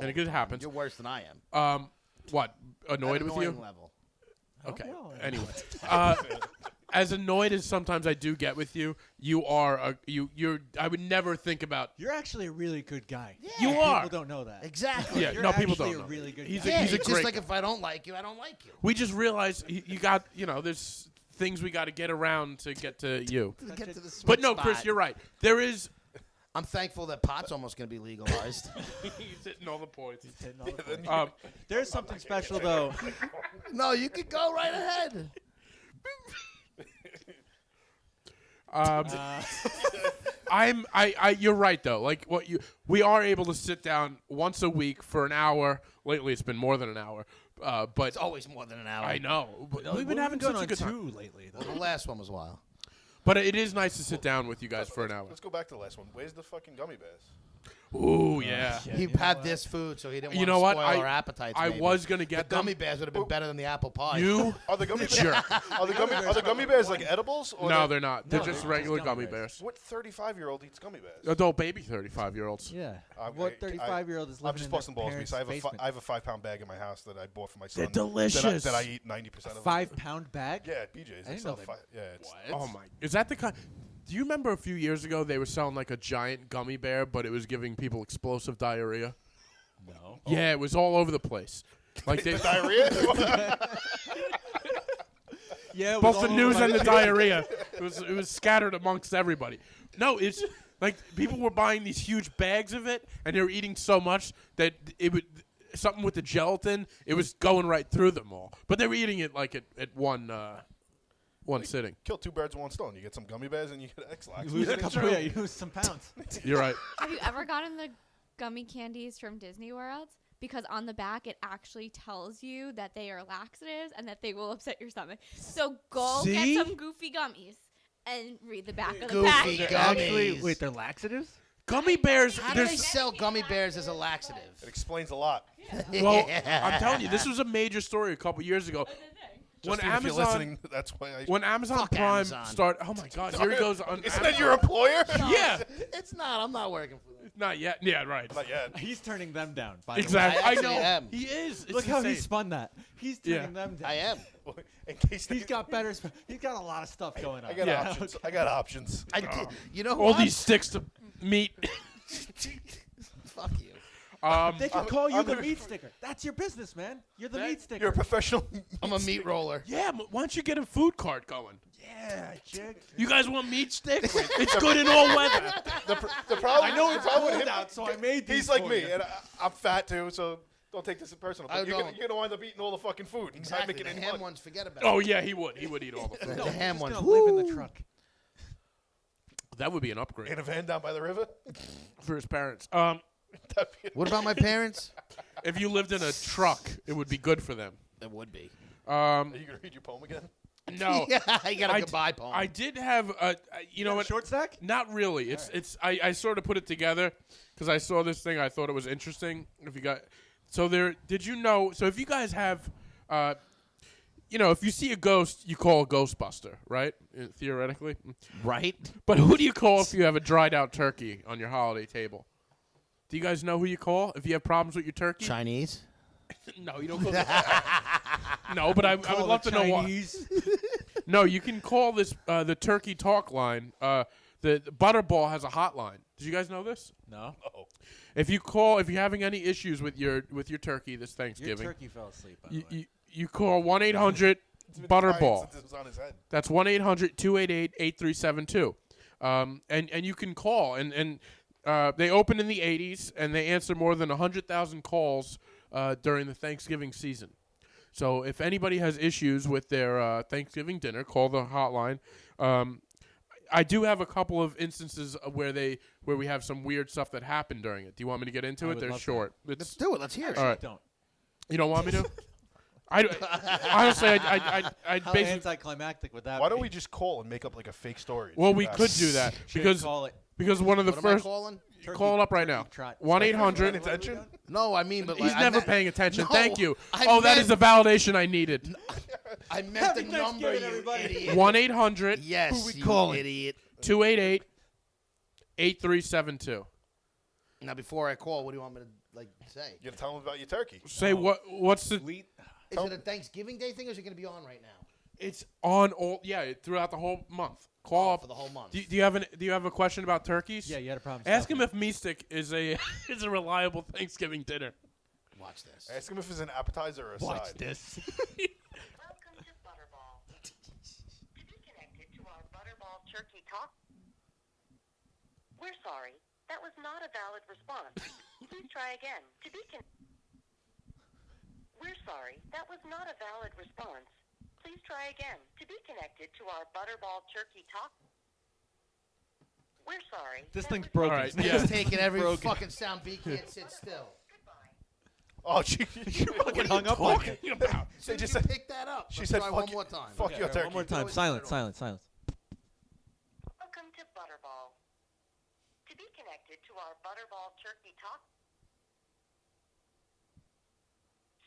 and it happens. You're worse than I am. What annoyed At with annoying you? level. Okay. well, Anyway, as annoyed as sometimes I do get with you, you are you're. I would never think about. You're actually a really good guy. You are. People don't know that. Exactly. Yeah, You're no, people actually don't a know. really good He's guy. a, Yeah, he's a it's great. just like if I don't like you, I don't like you. We just realized you got. There's things we got to get around to get to you. To get to the sweet But no, spot. Chris, you're right. There is. I'm thankful that pot's almost going to be legalized. He's hitting all the points. Hitting all the points. Um, There's something special though. No, you could go right ahead. You're right though. Like we are able to sit down once a week for an hour. Lately, it's been more than an hour. But It's always more than an hour. I know. But No, we've been having going such a on good time. two lately. Though. Well, the last one was a while. But it is nice to sit down with you guys for an hour. Let's go back to the last one. Where's the fucking gummy bears? Ooh, yeah. He you know had what? this food, so he didn't You want know to what? spoil our appetites. I maybe. was gonna The get gummy them. bears would have been better than the apple pie. You Are the gummy bears? jerk. Are the gummy bears like edibles? Or No, they're not. They're No, just they're regular just gummy gummy bears. What 35-year-old eats gummy bears? Adult baby 35-year-olds. Yeah. Okay, What 35-year-old is living I'm just in their busting balls to me. parents' So I basement? have a 5-pound bag in my house that I bought for my son. They're delicious. That I eat 90% of. 5-pound bag? Yeah, at BJ's. I didn't know they- Yeah, it's Oh my! Is that the kind? Do you remember a few years ago they were selling like a giant gummy bear, but it was giving people explosive diarrhea? No. Yeah, it was all over the place. Like they, diarrhea. Yeah. It was both the all news over and the my- diarrhea. It was scattered amongst everybody. No, it's Like people were buying these huge bags of it, and they were eating so much that it would something with the gelatin. It was going right through them all. But they were eating it like at one sitting. Kill two birds with one stone. You get some gummy bears and you get X-Lax. You lose a couple. Yeah, you lose some pounds. You're right. Have you ever gotten the gummy candies from Disney World? Because on the back, it actually tells you that they are laxatives and that they will upset your stomach. So go See? get some goofy gummies and read the back of the Goofy package. gummies. They're laxatives? Gummy bears. How do they There's sell gummy bears as a laxative? It explains a lot. well, I'm telling you, this was a major story a couple years ago. When Justine, if you're Amazon, listening, that's why I. when Amazon Fuck Prime Amazon. started, oh my God, here he goes on. Isn't that your employer? Yeah, It's not. I'm not working for them. not yet. Yeah, right. Not yet. He's turning them down. By the way. Exactly. I I actually know. am. He is. It's Look how he insane. spun that. He's Yeah. turning them down. I am. In case He's got better. He's got a lot of stuff going on. I got Yeah. options. I got options. I did. You know All what? these sticks to meat. Fuck you. They can call you I'm the the- meat sticker. That's your business, man. You're the meat sticker. You're a professional. I'm a meat roller. Yeah, why don't you get a food cart going? yeah, chick. You guys want meat sticks? It's good in all weather. The problem. I know the it's problem with cold him. out, so I made these He's like for me, you. and I'm fat too, so don't take this as personal. I But you're don't. gonna wind up eating all the fucking food. and not Exactly. making The any ham money. ones, forget about Oh it. yeah, he would. He would eat all the food. The ham He's ones. gonna live in the Woo. truck. That would be an upgrade In a van down by the river. for his parents. That'd be- What about my parents? If you lived in a truck, it would be good for them. It would be. Are you gonna read your poem again? No, Yeah, you got a I goodbye poem. I did have a. You know what? Short stack? Not really. It's. I sort of put it together because I saw this thing. I thought it was interesting. If you got, so there. Did you know? So if you guys have, you know, if you see a ghost, you call a Ghostbuster, right? Theoretically. right? But who do you call if you have a dried out turkey on your holiday table? Do you guys know who you call if you have problems with your turkey? Chinese. No, you don't go. No, but I would love to know why. No, you can call this the turkey talk line. The Butterball has a hotline. Did you guys know this? No. If you call, if you're having any issues with your turkey this Your Thanksgiving, turkey fell asleep, by the way. you call 1-800 It's been tired Butterball. since it was on his head. That's 1-800-288-8372. And you can call and they opened in the 80s and they answer more than 100,000 calls during the Thanksgiving season. So if anybody has issues with their Thanksgiving dinner, call the hotline. I do have a couple of instances of where we have some weird stuff that happened during it. Do you want me to get into I it? would They're love short. Let's do it. Let's hear it. All right. Don't. You don't want me to? Honestly, I How basically. anticlimactic would that Why don't be? we just call and make up like a fake story? Well, we Yeah. could do that Should because call it one of the What am I first. calling? turkey- Call it up right now. turkey trot. 1-800. Attention? No, I mean, but He's like, I never meant- paying attention. No, Thank you. I Oh, that is the meant- validation I needed. I meant Happy the number, Thanksgiving, you everybody. idiot. 1-800 Yes, Who we you calling? idiot. 288-8372. Now, before I call, what do you want me to like say? You gotta tell them about your turkey. Say what's the? Sweet. Is it a Thanksgiving Day thing, or is it going to be on right now? It's on all throughout the whole month. Call up For the whole month. Do you have a question about turkeys? Yeah, you had a problem. Ask him if Mystic is a is a reliable Thanksgiving dinner. Watch this. Ask them if it's an appetizer or a Watch side. this. Welcome to Butterball. To be connected to our Butterball Turkey Talk. We're sorry. That was not a valid response. Please try again. To be We're sorry. That was not a valid response. Please try again. To be connected to our Butterball Turkey Talk. We're sorry. This That thing's was- broken. All right, He's yeah. taking every Broken. fucking sound beat. Can't sit still. Oh, she fucking hung up on it. Talking about. So just you said- pick that up. she Let's said try fuck one you- more time. fuck your turkey. One more time. Always Silence, turn it on. silence, silence. Welcome to Butterball. To be connected to our Butterball Turkey Talk.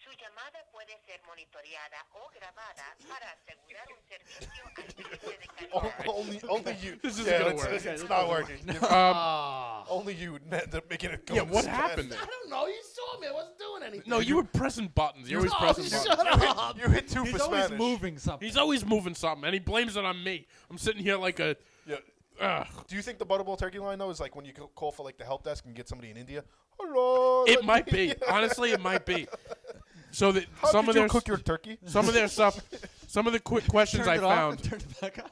Su llamada puede ser monitoreada o grabada para asegurar un servicio al cliente de calidad. only you. This isn't yeah, gonna it's- work. It's not working. Ah. Only you end up making it go. Yeah, in what Spanish. happened there? I don't know. You saw me. I wasn't doing anything. No, you were pressing buttons. You're always No, pressing shut buttons. up. You hit two He's for always Spanish. moving something. He's always moving something, and he blames it on me. I'm sitting here like a. Yeah. Ugh. Do you think the Butterball turkey line though is like when you call for like the help desk and get somebody in India? Hello. It might be. Honestly, it might be. So that How some did of you their cook your turkey? some of their stuff, some of the quick questions Turned I it off found. and turned it back on.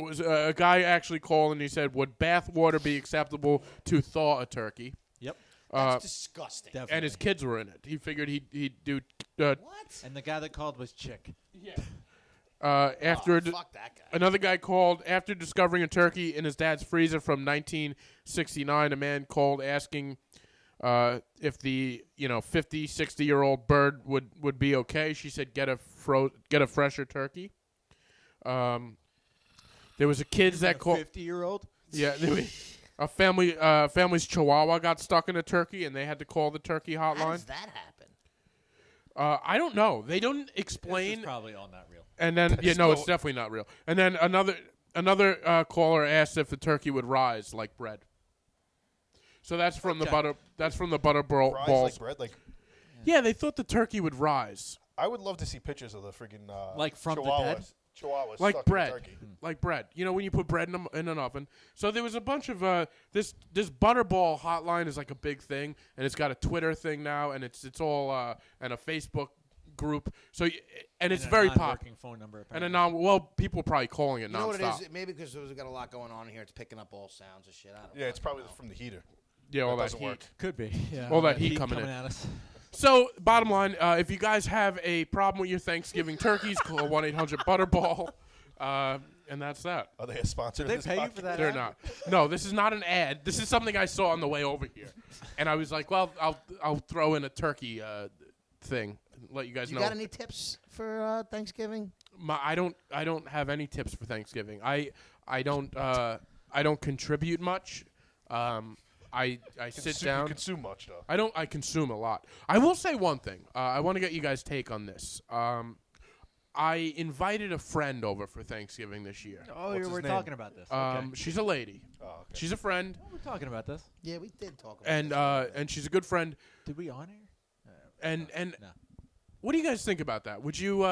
was a guy actually called and he said, "Would bath water be acceptable to thaw a turkey?" Yep. That's disgusting. Definitely. And his kids were in it. He figured he'd do. What? And the guy that called was Chick. After Fuck that guy. another guy called after discovering a turkey in his dad's freezer from 1969. A man called asking if the 50, 60-year-old bird would be okay. She said, get a fresher turkey. There was a kids that called. 50-year-old. Yeah, a family's chihuahua got stuck in a turkey and they had to call the turkey How hotline. does that happen? I don't know. They don't This explain. is probably all not real. And then it's definitely not real. And then another caller asked if the turkey would rise like bread. So that's from the butter. That's from the butter Fries balls. like bread. Like Yeah, they thought the turkey would rise I would love to see pictures of the friggin' Like from the chihuahuas. dead? Chihuahuas like stuck bread, in a turkey. like bread. You know when you put bread in an oven. So there was a bunch of this butterball hotline is like a big thing, and it's got a Twitter thing now, and it's all and a Facebook group. So and it's And a very popular. non-working phone number. And a Apparently. people are probably calling it You know what nonstop. it is? Maybe because we've got a lot going on here. It's picking up all sounds and shit. I don't Yeah, it's fucking probably know. from the heater. Yeah, all that doesn't heat. work. Could be. Yeah. All that heat coming in. at us. So, bottom line, if you guys have a problem with your Thanksgiving turkeys, call 1-800-BUTTERBALL. And that's that. Are they a sponsor of They this pay you podcast? for that? They're ad? not. No, this is not an ad. This is something I saw on the way over here, and I was like, "Well, I'll throw in a turkey thing, and let you guys You know." got any tips for Thanksgiving? I don't have any tips for Thanksgiving. I don't contribute much. I sit down. You consume much though. I consume a lot. I will say one thing. I want to get you guys' take on this. I invited a friend over for Thanksgiving this year. Oh, What's we're his name? talking about this. Okay. She's a lady. Oh, okay. She's a friend, We're talking about this. Yeah, we did talk about and this. and she's a good friend. Did we on air? And No. what do you guys think about that? Would you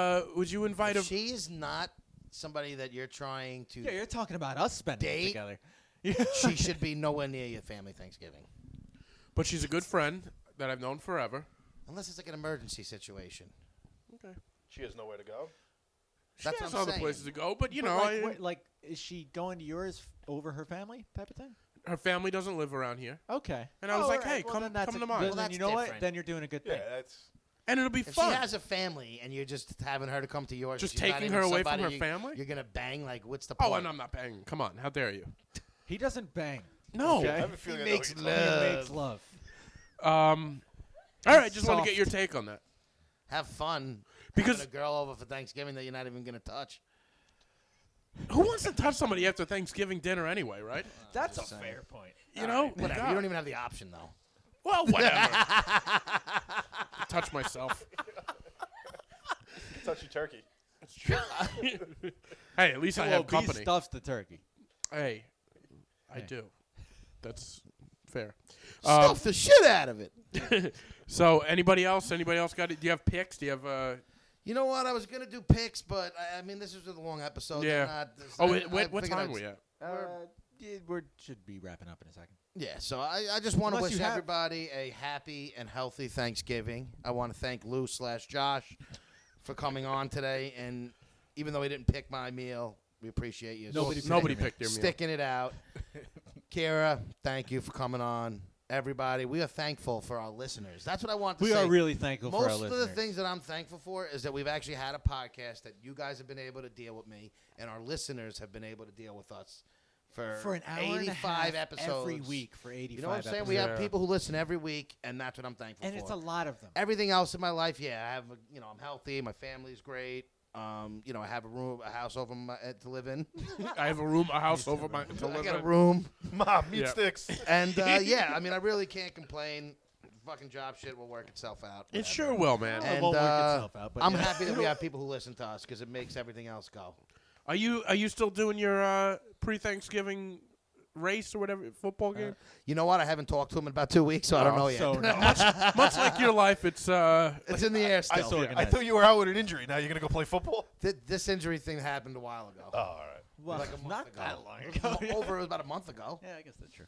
invite a? If she is not somebody that you're trying to Yeah, you're talking about us spending it Date? together. she should be nowhere near your family Thanksgiving. But she's a good friend that I've known forever. Unless it's like an emergency situation. Okay. She has nowhere to go. She That's has what I'm other saying. places to go, but you But know, like, is she going to yours over her family type of thing? her family doesn't live around here, Okay. and I was like, alright. "Hey, Well, come then that's to a- mine." Then, Well, that's you know what? different. Then you're doing a good Yeah, thing. that's And it'll be If fun. she has a family and you're just having her to come to yours, Just she's not taking even her away from somebody her you- family? You're gonna bang. Like, what's the point? Oh, and I'm not banging. Come on, how dare you? He doesn't bang. No. Okay. I have a feeling I know makes what you're talking He love. makes love. All right, just want to Soft. get your take on that. Have fun. Because- having a girl over for Thanksgiving that you're not even gonna touch. Who wants to touch somebody after Thanksgiving dinner anyway, right? That's a just saying. fair point. You know? Whatever. God. You don't even have the option though. Well, whatever. Touch myself. Touchy turkey. That's true. Hey, at least I have B company. stuffs the turkey. Hey, I Hey. do. That's fair. Stuff the shit out of it. So, anybody else? Anybody else got it? Do you have picks? Do you have? You know what? I was gonna do picks, but I mean, this is a long episode. Yeah. Oh, What time we at? We should be wrapping up in a second. Yeah, so I just want to Unless wish you have- everybody a happy and healthy Thanksgiving. I want to thank Lou/Josh for coming on today, and even though he didn't pick my meal, we appreciate you. Nobody picked their meal. Sticking it out. Kira, thank you for coming on. Everybody, we are thankful for our listeners. That's what I want to We say. are really thankful for our Most of listeners. the things that I'm thankful for is that we've actually had a podcast that you guys have been able to deal with me, and our listeners have been able to deal with us for an hour and a 85 half episodes every week for 85 You know what I'm saying? episodes. We have Yeah. people who listen every week, and that's what I'm thankful and for. it's a lot of them. Everything else in my life, yeah, I have, I'm healthy. My family's great. I have a house over my to live in. I have a house over my to I live got a in. room, Mom, meat Yeah. sticks. and I mean, I really can't complain. Fucking job shit will work itself out. It whatever. sure will, man. It And won't work itself out, but I'm yeah. happy that we have people who listen to us because it makes everything else go. Are you still doing your pre-Thanksgiving race or whatever football game? You know what? I haven't talked to him in about 2 weeks, so I don't know yet. So no. Much like your life, it's It's in the air still. saw it. I thought you were out with an injury. Now you're gonna go play football? This injury thing happened a while ago. Oh, all right. well, Like a month not ago. that long ago. It was about a month ago. Yeah, I guess that's true.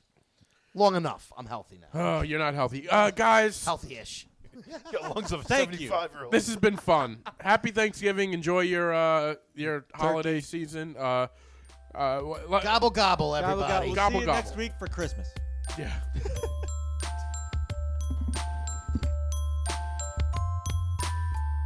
Long enough. I'm healthy now. oh, you're not healthy, guys. Healthy-ish. You got lungs of a Thank you. 75-year-old. This has been fun. Happy Thanksgiving. Enjoy your holiday season. Gobble gobble, Gobble, everybody. We'll Gobble, see you gobble. next week for Christmas. Yeah.